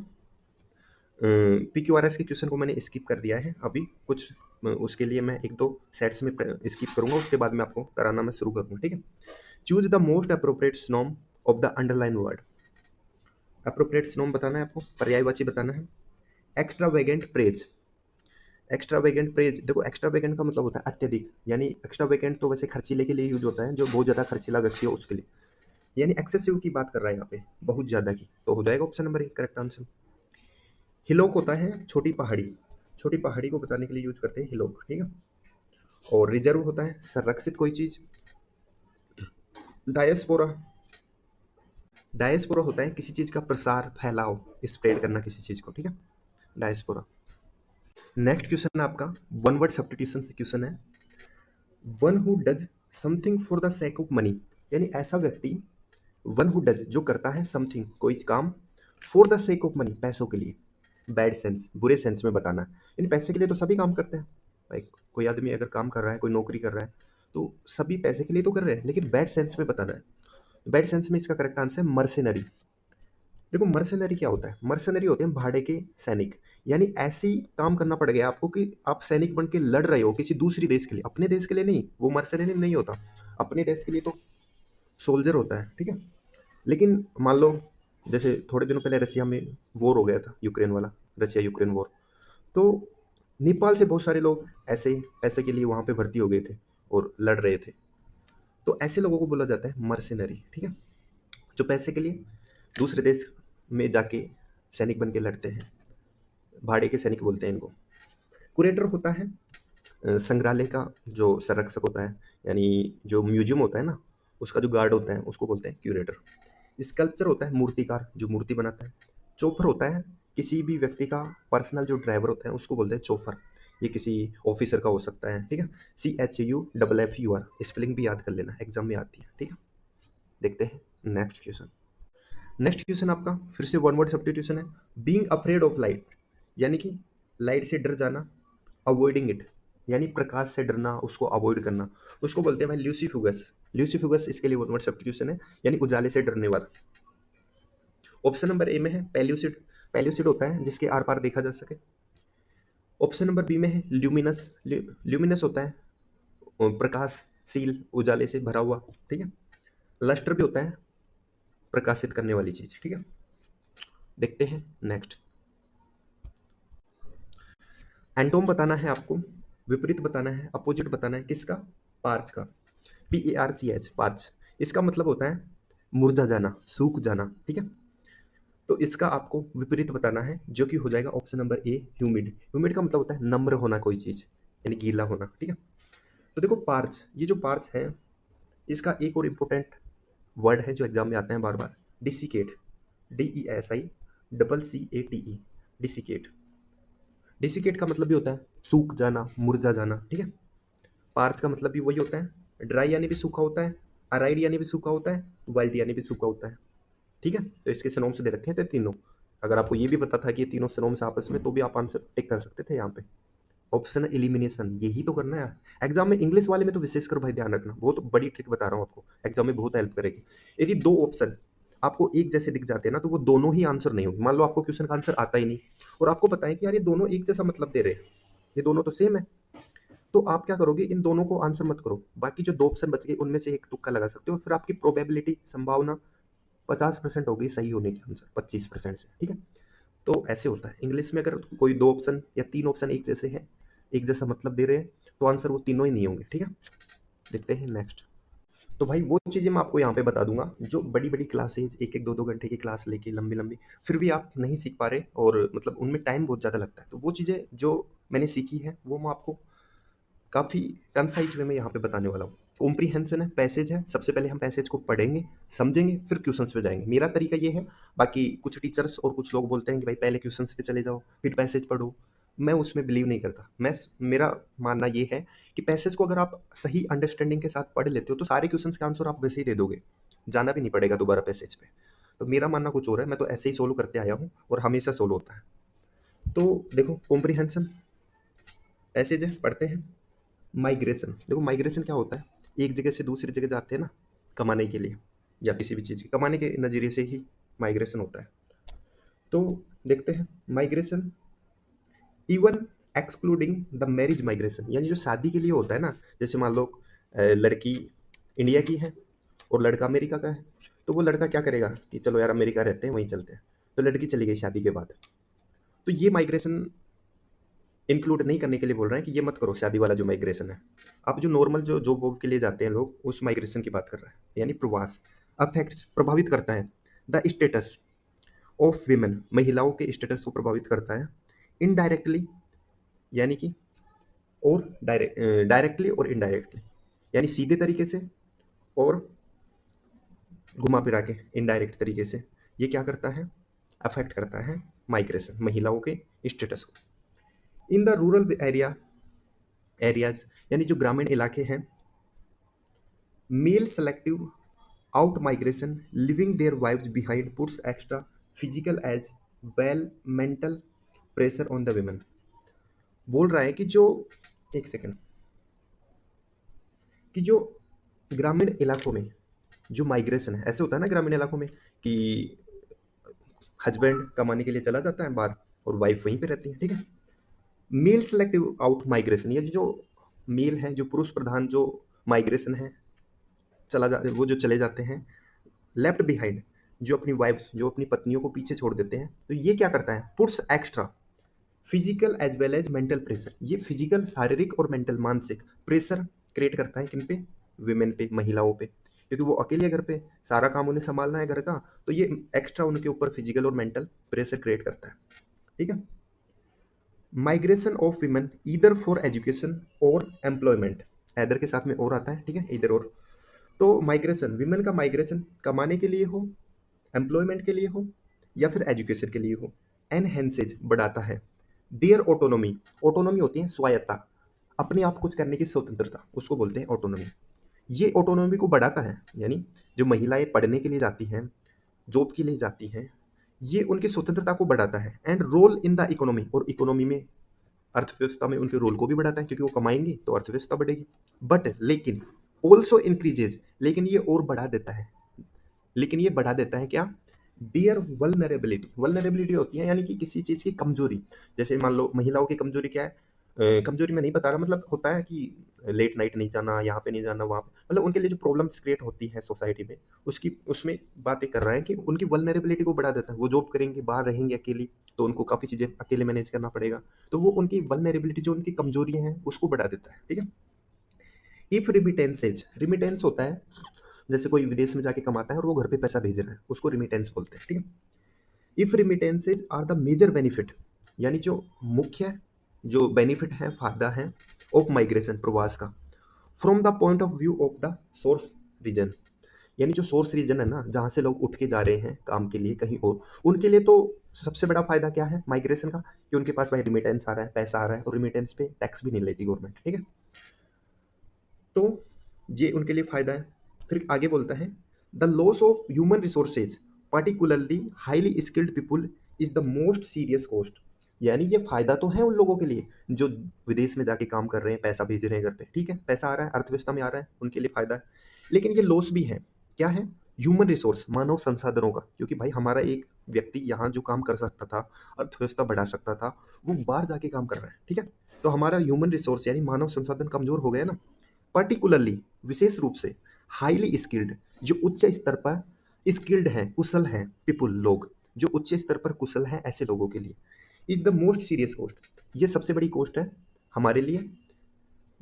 PQRS के क्वेश्चन को मैंने स्किप कर दिया है अभी कुछ, उसके लिए मैं एक दो सेट्स में स्किप करूंगा, उसके बाद मैं आपको कराना मैं शुरू करूंगा, ठीक है। Choose the most appropriate synonym of the underline word. Appropriate synonym बताना है आपको, पर्यायवाची बताना है। एक्स्ट्रावेगेंट प्रेज, एक्स्ट्रावेगेंट प्रेज, देखो एक्स्ट्रावेगेंट का मतलब होता है अत्यधिक, यानी एक्स्ट्रावेगेंट तो वैसे खर्चीले के लिए यूज होता है, जो बहुत ज़्यादा खर्चीला व्यक्ति हो उसके लिए, यानी एक्सेसिव की बात कर रहा है यहाँ पे, बहुत ज़्यादा की, तो हो जाएगा ऑप्शन नंबर 1 करेक्ट आंसर। हिलोक होता है छोटी पहाड़ी, छोटी पहाड़ी को बताने के लिए यूज करते हैं हिलोक, ठीक है। और रिजर्व होता है संरक्षित कोई चीज। डायस्पोरा, डायस्पोरा होता है किसी चीज का प्रसार, फैलाव, स्प्रेड करना किसी चीज को, ठीक है, डायस्पोरा। नेक्स्ट क्वेश्चन आपका वन वर्ड सब्स्टिट्यूशन से क्वेश्चन है। One who does something for the sake of money, यानी ऐसा व्यक्ति, वन हु डज जो करता है समथिंग कोई काम, for the sake of money पैसों के लिए, बैड सेंस बुरे सेंस में बताना है, यानी पैसे के लिए तो सभी काम करते हैं भाई, कोई आदमी अगर काम कर रहा है, कोई नौकरी कर रहा है, तो सभी पैसे के लिए तो कर रहे हैं, लेकिन बैड सेंस में बताना है। बैड सेंस में इसका करेक्ट आंसर है मर्सेनरी। देखो मर्सेनरी क्या होता है, मर्सेनरी होते हैं भाड़े के सैनिक, यानी ऐसी काम करना पड़ गया आपको कि आप सैनिक बन के लड़ रहे हो किसी दूसरी देश के लिए, अपने देश के लिए नहीं, वो मर्सेनरी नहीं होता, अपने देश के लिए तो सोल्जर होता है, ठीक है। लेकिन मान लो जैसे थोड़े दिनों पहले रसिया में वॉर हो गया था, यूक्रेन वाला, रसिया यूक्रेन वॉर, तो नेपाल से बहुत सारे लोग ऐसे पैसे के लिए वहाँ पे भर्ती हो गए थे और लड़ रहे थे, तो ऐसे लोगों को बोला जाता है मर्सेनरी, ठीक है, जो पैसे के लिए दूसरे देश में जाके सैनिक बन के लड़ते हैं, भाड़े के सैनिक बोलते हैं इनको। कुरेटर होता है संग्रहालय का जो संरक्षक होता है, यानी जो म्यूजियम होता है ना, उसका जो गार्ड होता है उसको बोलते हैं क्यूरेटर। स्कल्पचर होता है मूर्तिकार, जो मूर्ति बनाता है। चोफर होता है किसी भी व्यक्ति का पर्सनल जो ड्राइवर होता है उसको बोलते हैं चोफर, ये किसी ऑफिसर का हो सकता है, ठीक है। CHUFFUR, स्पेलिंग भी याद कर लेना, एग्जाम में आती है, ठीक है। देखते हैं नेक्स्ट क्वेश्चन। नेक्स्ट क्वेश्चन आपका फिर से वन वर्ड सब्स्टिट्यूशन है। बीइंग अफ्रेड ऑफ लाइट, यानी कि लाइट से डर जाना। अवॉइडिंग इट, यानी प्रकाश से डरना, उसको अवॉइड करना, उसको बोलते हैं भाई ल्यूसीफुगस। ल्यूसीफुगस इसके लिए वन वर्ड सब्स्टिट्यूशन है, यानी उजाले से डरने वाला। ऑप्शन नंबर ए में है पेल्यूसिड, पेल्यूसिड होता है जिसके आर पार देखा जा सके। ऑप्शन नंबर बी में है ल्यूमिनस, ल्यूमिनस होता है प्रकाशशील, उजाले से भरा हुआ, ठीक है। लस्टर भी होता है प्रकाशित करने वाली चीज, ठीक है। देखते हैं नेक्स्ट। एंटोम बताना है आपको, विपरीत बताना है, अपोजिट बताना है, किसका, पार्च का। PARCH, पार्च, इसका मतलब होता है मुरझा जाना, सूख जाना, ठीक है। तो इसका आपको विपरीत बताना है, जो कि हो जाएगा option number A humid. Humid का मतलब होता है नम्र होना कोई चीज, यानी गीला होना, ठीक है। तो देखो पार्च, ये जो पार्च है इसका एक और इम्पोर्टेंट वर्ड है जो एग्जाम में आता है बार बार, डिसिकेट, DESICCATE, डिसिकेट। डिसिकेट का मतलब भी होता है सूख जाना, मुरझा जाना, ठीक है। पार्च का मतलब भी वही होता है, ड्राई यानी भी सूखा होता है, अराइड यानी भी सूखा होता है, वाइल्ड यानी भी सूखा होता है, ठीक है। तो इसके सिनोम से दे रखे थे तीनों, अगर आपको ये भी पता था कि ये तीनों सिनोम से आपस में, तो भी आप आंसर टिक कर सकते थे यहाँ पे। ऑप्शन एलिमिनेशन, यही तो करना है एग्जाम में, इंग्लिश वाले में तो विशेषकर भाई ध्यान रखना, बहुत बड़ी ट्रिक बता रहा हूँ आपको, एग्जाम में बहुत हेल्प करेगी। यदि दो ऑप्शन आपको एक जैसे दिख जाते हैं ना, तो वो दोनों ही आंसर नहीं होंगे। मान लो आपको क्वेश्चन का आंसर आता ही नहीं और आपको पता है कि यार ये दोनों एक जैसा मतलब दे रहे हैं, ये दोनों तो सेम है, तो आप क्या करोगे, इन दोनों को आंसर मत करो, बाकी जो दो ऑप्शन बच गए उनमें से एक तुक्का लगा सकते हो, फिर आपकी प्रोबेबिलिटी, संभावना 50% होगी सही होने की, आंसर 25% से, ठीक है। तो ऐसे होता है इंग्लिश में, अगर कोई दो ऑप्शन या तीन ऑप्शन एक जैसे हैं, एक जैसा मतलब दे रहे हैं, तो आंसर वो तीनों ही नहीं होंगे, ठीक है। देखते हैं नेक्स्ट। तो भाई वो चीज़ें मैं आपको यहाँ पे बता दूंगा, जो बड़ी बड़ी क्लासेज एक एक दो दो घंटे की क्लास लेके लंबी लंबी फिर भी आप नहीं सीख पा रहे, और मतलब उनमें टाइम बहुत ज़्यादा लगता है, तो वो चीज़ें जो मैंने सीखी है वो मैं आपको काफ़ी कंसाइज वे में यहाँ पे बताने वाला हूँ। कॉम्प्रीहेंशन है, पैसेज है, सबसे पहले हम पैसेज को पढ़ेंगे, समझेंगे, फिर क्वेश्चंस पे जाएंगे। मेरा तरीका ये है। बाकी कुछ टीचर्स और कुछ लोग बोलते हैं कि भाई पहले क्वेश्चंस पे चले जाओ फिर पैसेज पढ़ो। मैं उसमें बिलीव नहीं करता। मेरा मानना ये है कि पैसेज को अगर आप सही अंडरस्टैंडिंग के साथ पढ़ लेते हो तो सारे क्वेश्चंस के आंसर आप वैसे ही दे दोगे, जाना भी नहीं पड़ेगा दोबारा पैसेज पे। तो मेरा मानना कुछ और है, मैं तो ऐसे ही सोल्व करते आया हूँ और हमेशा सोल्व होता है। तो देखो कॉम्प्रीहेंशन पैसेज है, पढ़ते हैं। माइग्रेशन, देखो माइग्रेशन क्या होता है, एक जगह से दूसरी जगह जाते हैं ना कमाने के लिए, या किसी भी चीज़ की कमाने के नज़रिए से ही माइग्रेशन होता है। तो देखते हैं migration, even excluding the marriage migration, यानी जो शादी के लिए होता है ना, जैसे मान लो लड़की इंडिया की है और लड़का अमेरिका का है, तो वो लड़का क्या करेगा कि चलो यार अमेरिका रहते हैं वहीं चलते हैं, तो लड़की चली गई शादी के बाद, तो ये माइग्रेशन इंक्लूड नहीं करने के लिए बोल रहे हैं कि ये मत करो शादी वाला जो माइग्रेशन है। आप जो नॉर्मल जो जॉब वॉब के लिए जाते हैं लोग, उस माइग्रेशन की बात कर रहे हैं, यानी प्रवास अफेक्ट प्रभावित करता है द स्टेटस ऑफ वीमेन, महिलाओं के स्टेटस को प्रभावित करता है इनडायरेक्टली, यानी कि और डायरेक्टली और इनडायरेक्टली, यानी सीधे तरीके से और घुमा फिरा के इनडायरेक्ट तरीके से ये क्या करता है, अफेक्ट करता है माइग्रेशन महिलाओं के स्टेटस को। इन द रूरल एरियाज, यानी जो ग्रामीण इलाके हैं, male selective out migration leaving their wives behind puts extra physical as well mental pressure on the women. बोल रहा है कि जो एक सेकंड, कि जो ग्रामीण इलाकों में जो माइग्रेशन है, ऐसे होता है ना ग्रामीण इलाकों में कि हस्बैंड कमाने के लिए चला जाता है बाहर और वाइफ वहीं पे रहती है, ठीक है। मेल सेलेक्टिव आउट माइग्रेशन, ये जो मेल है, जो पुरुष प्रधान जो माइग्रेशन है, वो जो चले जाते हैं लेफ्ट बिहाइंड, जो अपनी वाइफ जो अपनी पत्नियों को पीछे छोड़ देते हैं, तो ये क्या करता है, puts extra physical as well as mental pressure, ये फिजिकल शारीरिक और मेंटल मानसिक प्रेशर क्रिएट करता है किन पे, विमेन पे, महिलाओं पे, क्योंकि वो अकेले घर पे सारा काम उन्हें संभालना है घर का, तो ये एक्स्ट्रा उनके ऊपर फिजिकल और मेंटल प्रेशर क्रिएट करता है, ठीक है। Migration of women either for education और एम्प्लॉयमेंट, एदर के साथ में और आता है, ठीक है, इधर और। तो माइग्रेशन विमेन का माइग्रेशन कमाने के लिए हो, एम्प्लॉयमेंट के लिए हो, या फिर एजुकेशन के लिए हो, एनहेंसेज बढ़ाता है देयर ऑटोनॉमी, ऑटोनॉमी होती है स्वायत्ता, अपने आप कुछ करने की स्वतंत्रता, उसको बोलते हैं ऑटोनॉमी। ये ऑटोनॉमी को बढ़ाता है, यानी जो महिलाएं पढ़ने के लिए जाती हैं, जॉब के लिए जाती हैं, ये उनकी स्वतंत्रता को बढ़ाता है। And role in the economy, और इकोनॉमी में अर्थव्यवस्था में उनके रोल को भी बढ़ाता है, क्योंकि वो कमाएंगे तो अर्थव्यवस्था बढ़ेगी। बट लेकिन ऑल्सो इंक्रीजेज, लेकिन ये और बढ़ा देता है, लेकिन ये बढ़ा देता है क्या, डियर वल्नरेबिलिटी, वल्नरेबिलिटी होती है यानी कि किसी चीज़ की कमजोरी, जैसे मान लो महिलाओं की कमजोरी क्या है, कमजोरी मैं नहीं बता रहा, मतलब होता है कि लेट नाइट नहीं जाना, यहाँ पे नहीं जाना, वहाँ पे, मतलब उनके लिए जो प्रॉब्लम्स क्रिएट होती हैं सोसाइटी में, उसकी उसमें बातें कर रहा है कि उनकी वल्नरेबिलिटी को बढ़ा देता है। वो जॉब करेंगे, बाहर रहेंगे अकेली, तो उनको काफ़ी चीज़ें अकेले मैनेज करना पड़ेगा, तो वो उनकी वल्नरेबिलिटी जो उनकी कमजोरियाँ हैं उसको बढ़ा देता है, ठीक है। इफ रिमिटेंसेज, रिमिटेंस होता है जैसे कोई विदेश में जाके कमाता है और वो घर पे पैसा भेज रहा है, उसको रिमिटेंस बोलते हैं, ठीक है। If remittances are the major benefit, यानी जो मुख्य जो बेनिफिट है, फायदा है ऑफ माइग्रेशन प्रवास का, from the point of view of the source region, यानी जो सोर्स रीजन है ना, जहाँ से लोग उठ के जा रहे हैं काम के लिए कहीं और, उनके लिए तो सबसे बड़ा फायदा क्या है माइग्रेशन का, कि उनके पास भाई रिमिटेंस आ रहा है, पैसा आ रहा है, और रिमिटेंस पे टैक्स भी नहीं लेती गवर्नमेंट, ठीक है। तो ये उनके लिए फायदा है। फिर आगे बोलता है the loss of human resources particularly highly skilled people is the most serious cost, यानी ये फायदा तो है उन लोगों के लिए जो विदेश में जाके काम कर रहे हैं, पैसा भेज रहे हैं घर पे, ठीक है, पैसा आ रहा है, अर्थव्यवस्था में आ रहा है, उनके लिए फायदा है। लेकिन ये लॉस भी है, क्या है, ह्यूमन रिसोर्स, मानव संसाधनों का, क्योंकि भाई हमारा एक व्यक्ति यहाँ जो काम कर सकता था, अर्थव्यवस्था बढ़ा सकता था, वो बाहर जाके काम कर रहा है, ठीक है। तो हमारा ह्यूमन रिसोर्स यानी मानव संसाधन कमजोर हो गया ना, पर्टिकुलरली विशेष रूप से हाईली स्किल्ड, जो उच्च स्तर पर स्किल्ड हैं, कुशल हैं, पीपुल लोग जो उच्च स्तर पर कुशल हैं, ऐसे लोगों के लिए is the most serious cost, ये सबसे बड़ी कॉस्ट है हमारे लिए,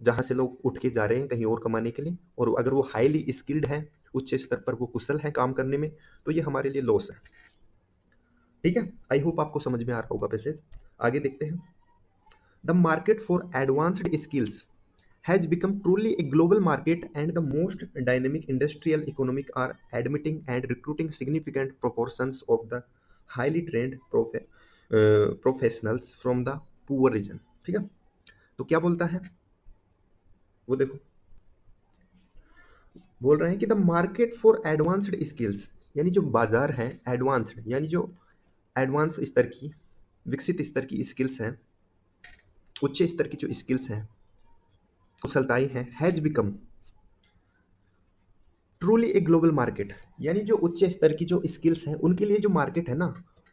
जहाँ से लोग उठ के जा रहे हैं कहीं और कमाने के लिए, और अगर वो हाईली स्किल्ड है, उच्च स्तर पर वो कुशल है काम करने में, तो ये हमारे लिए लॉस है। ठीक है, आई होप आपको समझ में आ रहा होगा पैसेज। आगे देखते हैं। The market for advanced skills has become truly a global market, and the most dynamic industrial economic are admitting and recruiting significant proportions of the highly trained professionals from the poor region। ठीक है, तो क्या बोलता है वो देखो, बोल रहे हैं कि the market for advanced skills, यानी जो बाजार है एडवांस्ड, यानी जो एडवांस स्तर की, विकसित स्तर की स्किल्स हैं, उच्च स्तर की जो स्किल्स हैं, कुशलताएं हैं, हैज बिकम ट्रूली एक ग्लोबल मार्केट, यानी जो उच्च स्तर की जो स्किल्स हैं उनके लिए जो मार्केट है ना,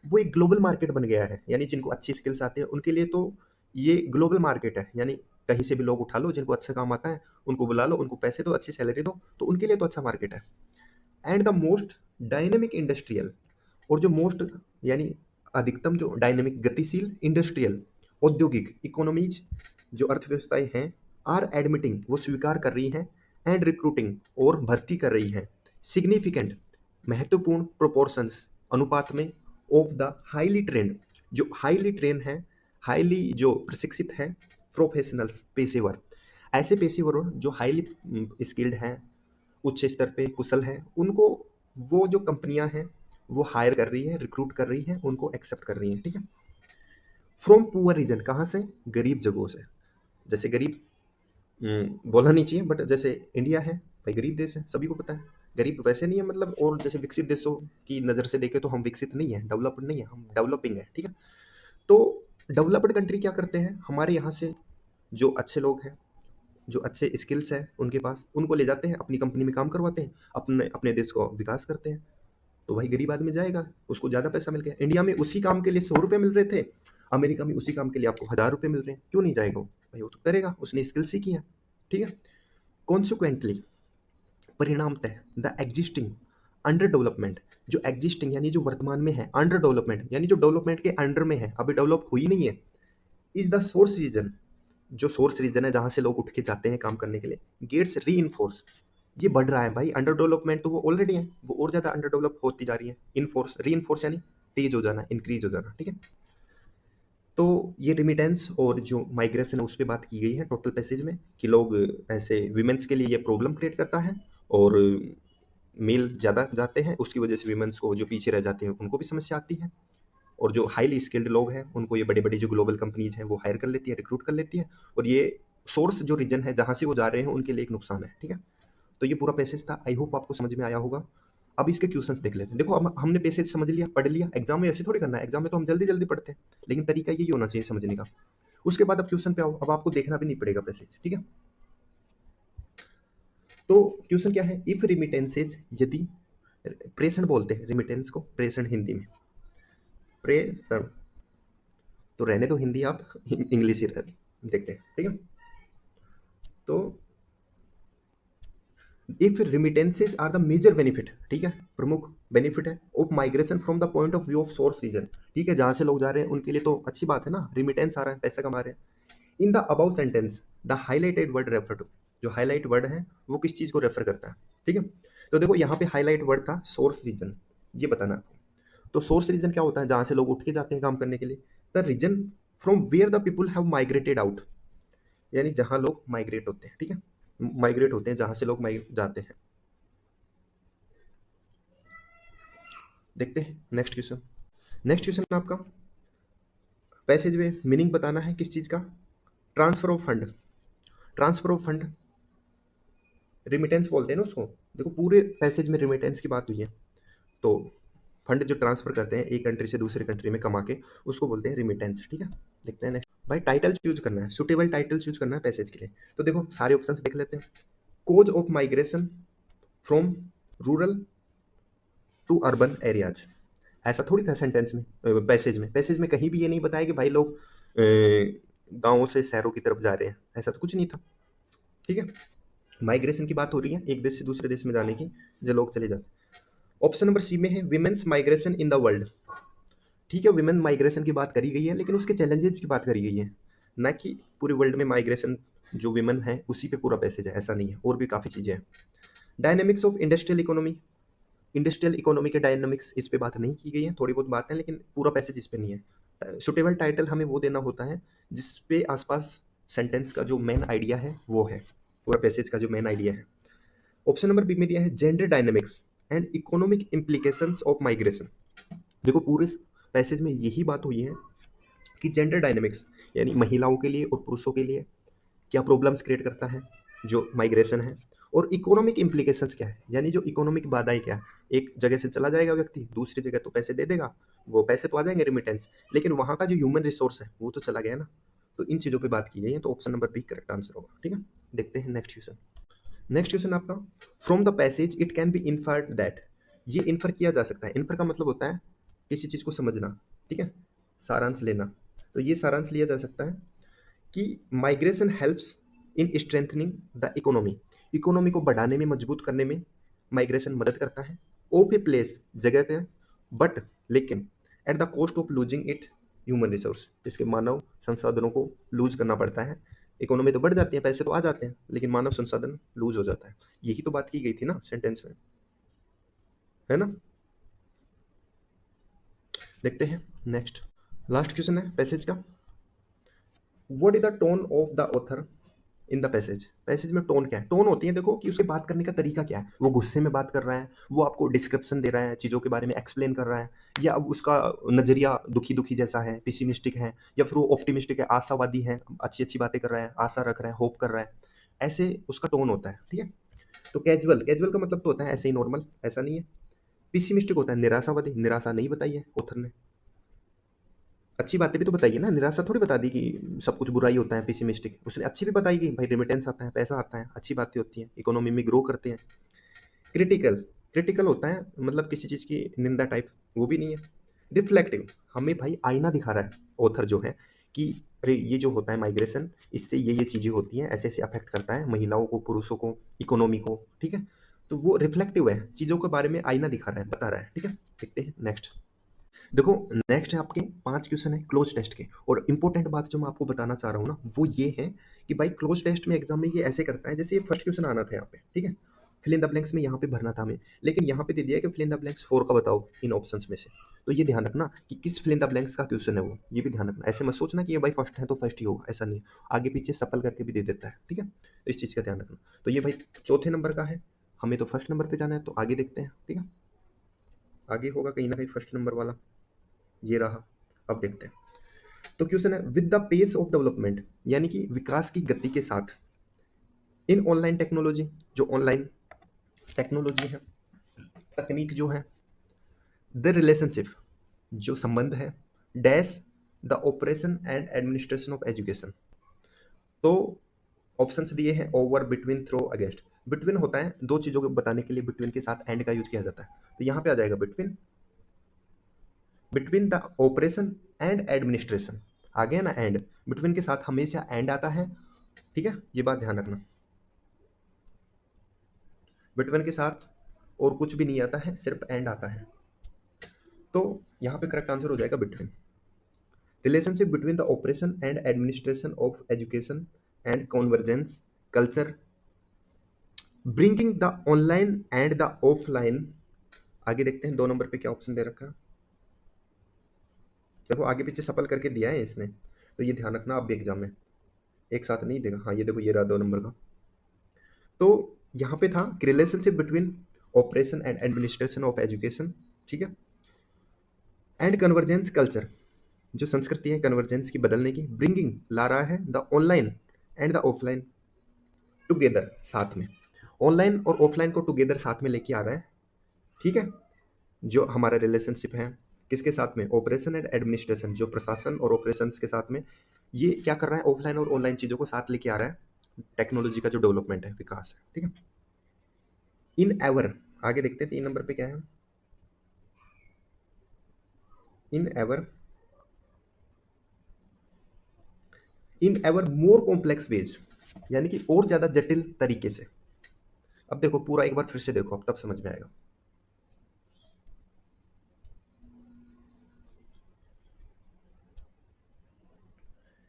वो एक ग्लोबल मार्केट बन गया है। यानी जिनको अच्छी स्किल्स आती है उनके लिए तो ये ग्लोबल मार्केट है, यानी कहीं से भी लोग उठा लो, जिनको अच्छा काम आता है उनको बुला लो, उनको पैसे दो, अच्छी सैलरी दो, तो उनके लिए तो अच्छा मार्केट है। And the most dynamic industrial, और जो मोस्ट यानी अधिकतम जो डायनेमिक गतिशील इंडस्ट्रियल औद्योगिक इकोनॉमीज जो अर्थव्यवस्थाएं हैं, आर एडमिटिंग वो स्वीकार कर रही हैं, एंड रिक्रूटिंग और भर्ती कर रही हैं, सिग्निफिकेंट महत्वपूर्ण प्रोपोर्शंस अनुपात में, ऑफ द हाईली ट्रेंड जो हाईली ट्रेन है, हाईली जो प्रशिक्षित है, प्रोफेशनल्स पेशेवर, ऐसे पेशेवर जो हाईली स्किल्ड हैं, उच्च स्तर पे कुशल हैं, उनको वो जो कंपनियां हैं वो हायर कर रही है, रिक्रूट कर रही है, उनको एक्सेप्ट कर रही है। ठीक है, फ्रॉम पुअर रीजन, कहाँ से, गरीब जगहों से। जैसे गरीब बोलना नहीं चाहिए, बट जैसे इंडिया है भाई, गरीब देश है, सभी को पता है। गरीब वैसे नहीं है मतलब, और जैसे विकसित देशों की नज़र से देखें तो हम विकसित नहीं है, डेवलप्ड नहीं है, हम डेवलपिंग है। ठीक है, तो डेवलप्ड कंट्री क्या करते हैं, हमारे यहाँ से जो अच्छे लोग हैं, जो अच्छे स्किल्स हैं उनके पास, उनको ले जाते हैं, अपनी कंपनी में काम करवाते हैं, अपने अपने देश को विकास करते हैं। तो भाई गरीब आदमी जाएगा, उसको ज़्यादा पैसा मिल गया। इंडिया में उसी काम के लिए 100 रुपये मिल रहे थे, अमेरिका में उसी काम के लिए आपको 1000 रुपये मिल रहे हैं, क्यों नहीं जाएगा वो? भाई वो तो करेगा, उसने स्किल सीखी है। ठीक है, कॉन्सिक्वेंटली परिणामतः द एग्जिस्टिंग अंडर डेवलपमेंट, जो एग्जिस्टिंग यानी जो वर्तमान में है, अंडर डेवलपमेंट यानी जो डेवलपमेंट के अंडर में है, अभी डेवलप हुई नहीं है, इज द सोर्स रीजन, जो सोर्स रीजन है जहां से लोग उठ के जाते हैं काम करने के लिए, गेट्स री इन्फोर्स, ये बढ़ रहा है भाई। अंडर डेवलपमेंट तो वो ऑलरेडी है, वो और ज़्यादा अंडर डेवलप होती जा रही है। इनफोर्स, री इन्फोर्स यानी तेज हो जाना, इंक्रीज हो जाना। ठीक है, तो ये रिमिटेंस और जो माइग्रेशन है उस पर बात की गई है टोटल पैसेज में, कि लोग ऐसे विमेंस के लिए ये प्रॉब्लम क्रिएट करता है, और मेल ज़्यादा जाते हैं, उसकी वजह से विमेंस को जो पीछे रह जाते हैं उनको भी समस्या आती है, और जो हाईली स्किल्ड लोग हैं उनको ये बड़ी बड़ी जो ग्लोबल कंपनीज हैं वो हायर कर लेती है, रिक्रूट कर लेती है, और ये सोर्स जो रीजन है जहाँ से वो जा रहे हैं उनके लिए एक नुकसान है। ठीक है, तो ये पूरा पैसेज था, आई होप आपको समझ में आया होगा। अब इसके क्वेश्चंस देख लेते हैं। देखो अब हमने पैसेज समझ लिया, पढ़ लिया, एग्जाम में ऐसे थोड़ी करना है, एग्जाम में तो हम जल्दी जल्दी पढ़ते हैं, लेकिन तरीका यही होना चाहिए समझने का। उसके बाद अब क्वेश्चन पे आओ, अब आपको देखना भी नहीं पड़ेगा पैसेज। ठीक है, तो क्वेश्चन क्या है, इफ रिमिटेंसेज, यदि, प्रेषण बोलते हैं रिमिटेंस को, प्रेषण हिंदी में प्रेषण, तो रहने दो हिंदी, आप इंग्लिश ही देखते हैं। ठीक है, तो if remittances are the major benefit, ठीक है, प्रमुख बेनिफिट है, of migration from the point of view of source region. ठीक है, जहां से लोग जा रहे हैं उनके लिए तो अच्छी बात है ना, रिमिटेंस आ रहा है, पैसा कमा रहे हैं। In the above sentence the highlighted word refer to, जो हाईलाइट वर्ड है वो किस चीज को रेफर करता है। ठीक है, तो देखो यहाँ पे हाईलाइट वर्ड था सोर्स रीजन, ये बताना आपको। तो सोर्स रीजन क्या होता है, जहां से लोग उठ के जाते हैं काम करने के लिए, the region from where the people have migrated out, यानी जहां लोग माइग्रेट होते हैं। ठीक है, माइग्रेट होते हैं, जहां से लोग जाते हैं। देखते हैं नेक्स्ट क्वेश्चन। नेक्स्ट क्वेश्चन आपका पैसेज में मीनिंग बताना है किस चीज का, transfer of fund. Transfer of fund remittance बोलते हैं ना उसको। देखो पूरे पैसेज में रिमिटेंस की बात हुई है, तो फंड जो ट्रांसफर करते हैं एक कंट्री से दूसरे कंट्री में कमा के, उसको बोलते हैं रिमिटेंस। ठीक है, देखते हैं नेक्स्ट। भाई टाइटल चूज करना है, सुटेबल टाइटल चूज करना है पैसेज के लिए। तो देखो सारे ऑप्शन देख लेते हैं। Cause of migration from rural to urban areas, ऐसा थोड़ी था सेंटेंस में, पैसेज में कहीं भी ये नहीं बताया कि भाई लोग गांवों से शहरों की तरफ जा रहे हैं, ऐसा तो कुछ नहीं था। ठीक है, माइग्रेशन की बात हो रही है, एक देश से दूसरे देश में जाने की, जो लोग चले जाते हैं। ऑप्शन नंबर सी में है women's migration in the world. ठीक है, विमेन माइग्रेशन की बात करी गई है, लेकिन उसके चैलेंजेस की बात करी गई है, ना कि पूरे वर्ल्ड में माइग्रेशन जो विमेन है उसी पे पूरा पैसेज है, ऐसा नहीं है, और भी काफ़ी चीज़ें हैं। Dynamics of industrial economy, industrial economy के डायनेमिक्स इस पे बात नहीं की गई है, थोड़ी बहुत बात है, लेकिन पूरा पैसेज इस पे नहीं है। सुटेबल टाइटल हमें वो देना होता है जिस पे आसपास सेंटेंस का जो मेन आइडिया है वो है, पूरा पैसेज का जो मेन आइडिया है। ऑप्शन नंबर बी में दिया है gender dynamics and economic implications of migration. देखो पूरे पैसेज में यही बात हुई है कि जेंडर डायनेमिक्स यानी महिलाओं के लिए और पुरुषों के लिए क्या प्रॉब्लम्स क्रिएट करता है जो माइग्रेशन है, और इकोनॉमिक इम्प्लीकेशंस क्या है, यानी जो इकोनॉमिक बाधाएं क्या है। एक जगह से चला जाएगा व्यक्ति, दूसरी जगह तो पैसे दे देगा, वो पैसे तो आ जाएंगे रिमिटेंस, लेकिन वहाँ का जो ह्यूमन रिसोर्स है वो तो चला गया ना। तो इन चीज़ों पे बात की गई है, तो option number B correct answer होगा। ठीक है, देखते हैं नेक्स्ट क्वेश्चन। नेक्स्ट क्वेश्चन आपका, from the passage it can be inferred that, ये इन्फर किया जा सकता है। इन्फर का मतलब होता है किसी चीज़ को समझना, ठीक है, सारांश लेना। तो ये सारांश लिया जा सकता है कि migration helps in strengthening the economy, economy को बढ़ाने में, मजबूत करने में माइग्रेशन मदद करता है। ऑफ ए प्लेस, जगह पे, बट लेकिन at the cost of losing it human resource, इसके मानव संसाधनों को लूज करना पड़ता है। इकोनॉमी तो बढ़ जाती है, पैसे तो आ जाते हैं, लेकिन मानव संसाधन लूज हो जाता है। यही तो बात की गई थी ना सेंटेंस में, है ना। देखते हैं नेक्स्ट, लास्ट क्वेश्चन है पैसेज का। What is the tone of the author in the passage, passage में टोन क्या है। टोन होती है देखो कि उसके बात करने का तरीका क्या है, वो गुस्से में बात कर रहा है, वो आपको डिस्क्रिप्शन दे रहा है, चीज़ों के बारे में एक्सप्लेन कर रहा है, या अब उसका नज़रिया दुखी दुखी जैसा है, पिसिमिस्टिक है, या फिर वो ऑप्टिमिस्टिक है, आशावादी है, अच्छी अच्छी बातें कर रहा है, आशा रख रहा है, होप कर रहा है, ऐसे उसका टोन होता है। ठीक है, तो कैजुअल, कैजुअल का मतलब तो होता है ऐसे ही नॉर्मल, ऐसा नहीं है। पिसिमिस्टिक होता है निराशावादी, निराशा नहीं बताई है ऑथर ने, अच्छी बातें भी तो बताइए ना, निराशा थोड़ी बता दी कि सब कुछ बुरा ही होता है। पेसिमिस्टिक उसने अच्छी भी बताई कि भाई रेमिटेंस आता है, पैसा आता है, अच्छी बातें होती हैं, इकोनॉमी में ग्रो करते हैं। क्रिटिकल, क्रिटिकल होता है मतलब किसी चीज़ की निंदा टाइप, वो भी नहीं है। रिफ्लेक्टिव, हमें भाई आईना दिखा रहा है ऑथर जो है कि अरे ये जो होता है माइग्रेशन, इससे ये चीज़ें होती हैं, ऐसे ऐसे अफेक्ट करता है महिलाओं को, पुरुषों को, इकोनॉमी को। ठीक है, तो वो रिफ्लेक्टिव है, चीज़ों के बारे में आईना दिखा रहा है, बता रहा है। ठीक है, देखते हैं नेक्स्ट। देखो नेक्स्ट है आपके 5 क्वेश्चन है क्लोज टेस्ट के, और इंपॉर्टेंट बात जो मैं आपको बताना चाह रहा हूँ ना वो ये है कि भाई क्लोज टेस्ट में एग्जाम में ये ऐसे करता है, जैसे ये फर्स्ट क्वेश्चन आना था यहाँ पे, ठीक है, फिल इन द ब्लैंक्स में यहाँ पे भरना था हमें, लेकिन यहाँ पे दे दिया है कि फिल इन द ब्लैंक्स 4 का बताओ इन ऑप्शंस में से। तो ये ध्यान रखना कि किस फिल इन द ब्लैंक्स का क्वेश्चन है वो, ये भी ध्यान रखना। ऐसे मत सोचना कि ये भाई फर्स्ट है तो फर्स्ट ही होगा, ऐसा नहीं, आगे पीछे सफल करके भी दे देता है। ठीक है, तो इस चीज़ का ध्यान रखना। तो ये भाई चौथे नंबर का है, हमें तो फर्स्ट नंबर पे जाना है, तो आगे देखते हैं। ठीक है, आगे होगा कहीं ना कहीं फर्स्ट नंबर वाला, ये रहा। अब देखते हैं, तो क्वेश्चन है with the pace of development, यानी कि विकास की गति के साथ, इन ऑनलाइन टेक्नोलॉजी, जो ऑनलाइन टेक्नोलॉजी है, तकनीक जो है, द रिलेशनशिप, जो संबंध है, dash the operation and administration of education. तो ऑप्शंस दिए हैं over, between, through, against. Between होता है दो चीज़ों को बताने के लिए बिटवीन के साथ एंड का यूज किया जाता है, तो यहाँ पे आ जाएगा between, between the operation and administration. आ गया ना एंड, बिटवीन के साथ हमेशा एंड आता है। ठीक है, ये बात ध्यान रखना, बिटवीन के साथ और कुछ भी नहीं आता है, सिर्फ एंड आता है। तो यहाँ पे करेक्ट आंसर हो जाएगा between. Relationship between the operation and administration of education and convergence culture, bringing the online and the offline. आगे देखते हैं 2 नंबर पे क्या ऑप्शन दे रखा है। देखो आगे पीछे सफल करके दिया है इसने, तो ये ध्यान रखना आप भी एग्जाम में एक साथ नहीं देगा। हाँ ये देखो, ये रहा 2 नंबर का। तो यहाँ पे था कि relationship between operation and administration of education, ठीक है, एंड कन्वर्जेंस कल्चर, जो संस्कृति है कन्वर्जेंस की बदलने की, ब्रिंगिंग ला रहा है the online and the offline together, साथ में ऑनलाइन और ऑफलाइन को टुगेदर साथ में लेके आ रहा है। ठीक है, जो हमारा रिलेशनशिप है किसके साथ में, ऑपरेशन एंड एडमिनिस्ट्रेशन, जो प्रशासन और ऑपरेशन के साथ में, ये क्या कर रहा है, ऑफलाइन और ऑनलाइन चीज़ों को साथ लेके आ रहा है, टेक्नोलॉजी का जो डेवलपमेंट है, विकास है। ठीक है, इन एवर, आगे देखते हैं 3 नंबर पे क्या है। In ever, in ever more complex ways, यानी कि और ज्यादा जटिल तरीके से। अब देखो पूरा एक बार फिर से देखो, अब तब समझ में आएगा।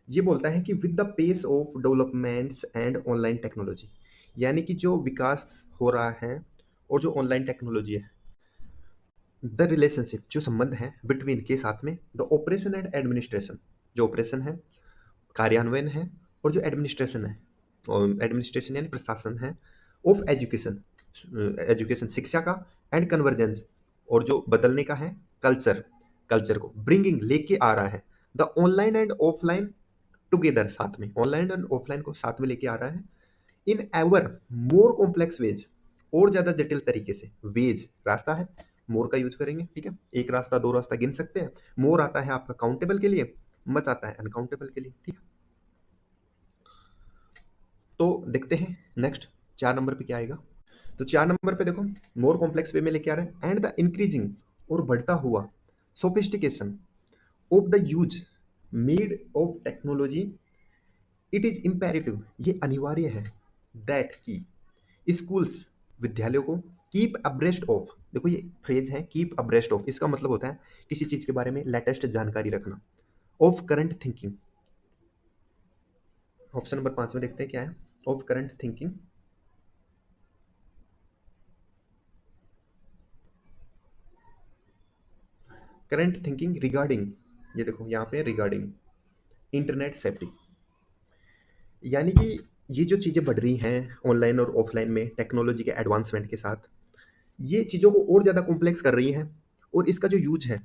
ये बोलता है कि with the pace of developments and online technology, यानी कि जो विकास हो रहा है और जो ऑनलाइन टेक्नोलॉजी है, द रिलेशनशिप जो संबंध है बिटवीन के साथ में, द ऑपरेशन एंड एडमिनिस्ट्रेशन, जो ऑपरेशन है कार्यान्वयन है, और जो एडमिनिस्ट्रेशन है, और एडमिनिस्ट्रेशन यानी प्रशासन है, ऑफ एजुकेशन, एजुकेशन शिक्षा का, एंड कन्वर्जेंस, और जो बदलने का है कल्चर, कल्चर को ब्रिंगिंग लेके आ रहा है, the online and offline together, साथ में ऑनलाइन एंड ऑफलाइन को साथ में लेके आ रहा है, in ever more complex ways, और ज्यादा जटिल तरीके से, वेज रास्ता है, मोर का यूज करेंगे, ठीक है, एक रास्ता दो रास्ता गिन सकते हैं, मोर आता है आपका काउंटेबल के लिए, मच आता है अनकाउंटेबल के लिए, ठीक है। तो देखते हैं नेक्स्ट 4 नंबर पे क्या आएगा। तो 4 नंबर पे देखो, मोर कॉम्प्लेक्स वे में लेके आ रहे हैं, एंड द इंक्रीजिंग, और बढ़ता हुआ sophistication of the use made of technology, it is imperative, ये अनिवार्य है, दैट की स्कूल्स, विद्यालयों को, कीप अब्रेस्ट ऑफ, देखो ये फ्रेज है कीप अब्रेस्ट ऑफ, इसका मतलब होता है किसी चीज के बारे में लेटेस्ट जानकारी रखना, of current thinking. Option number 5 में देखते हैं क्या है, of current thinking, current thinking regarding, ये देखो यहाँ पे रिगार्डिंग इंटरनेट सेफ्टी, यानी कि ये जो चीज़ें बढ़ रही हैं ऑनलाइन और ऑफलाइन में टेक्नोलॉजी के एडवांसमेंट के साथ, ये चीज़ों को और ज़्यादा कॉम्प्लेक्स कर रही हैं, और इसका जो यूज है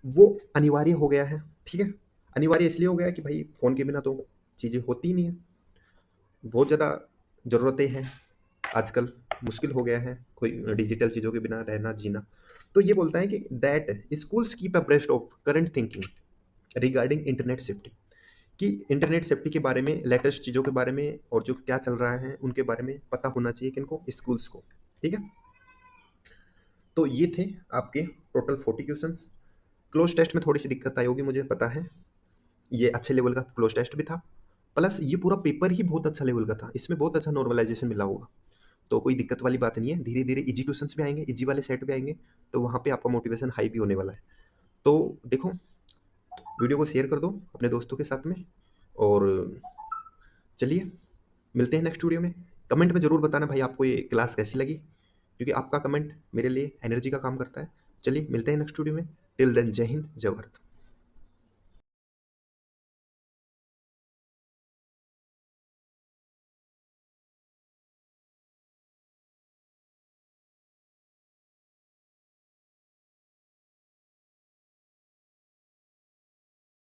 वो अनिवार्य हो गया है, ठीक है। अनिवार्य इसलिए हो गया है कि भाई फ़ोन के बिना तो चीज़ें होती ही नहीं है, बहुत ज़्यादा ज़रूरतें हैं आजकल, मुश्किल हो गया है कोई डिजिटल चीज़ों के बिना रहना जीना। तो ये बोलता है कि that schools keep abreast of current thinking regarding internet safety, कि इंटरनेट सेफ्टी के बारे में, लेटेस्ट चीज़ों के बारे में, और जो क्या चल रहा है उनके बारे में पता होना चाहिए किनको, स्कूल्स को, ठीक है। तो ये थे आपके टोटल 40 क्वेश्चंस। क्लोज टेस्ट में थोड़ी सी दिक्कत आई होगी मुझे पता है, ये अच्छे लेवल का क्लोज टेस्ट भी था, प्लस ये पूरा पेपर ही बहुत अच्छा लेवल का था, इसमें बहुत अच्छा नॉर्मलाइजेशन मिला होगा, तो कोई दिक्कत वाली बात नहीं है, धीरे धीरे इजी क्वेश्चंस भी आएंगे, इजी वाले सेट भी आएंगे, तो वहाँ पे आपका मोटिवेशन हाई भी होने वाला है। तो देखो, वीडियो को शेयर कर दो अपने दोस्तों के साथ में, और चलिए मिलते हैं नेक्स्ट वीडियो में। कमेंट में ज़रूर बताना भाई आपको ये क्लास कैसी लगी, क्योंकि आपका कमेंट मेरे लिए एनर्जी का काम करता है। चलिए मिलते हैं नेक्स्ट वीडियो में, टिल देन जय हिंद जय भारत।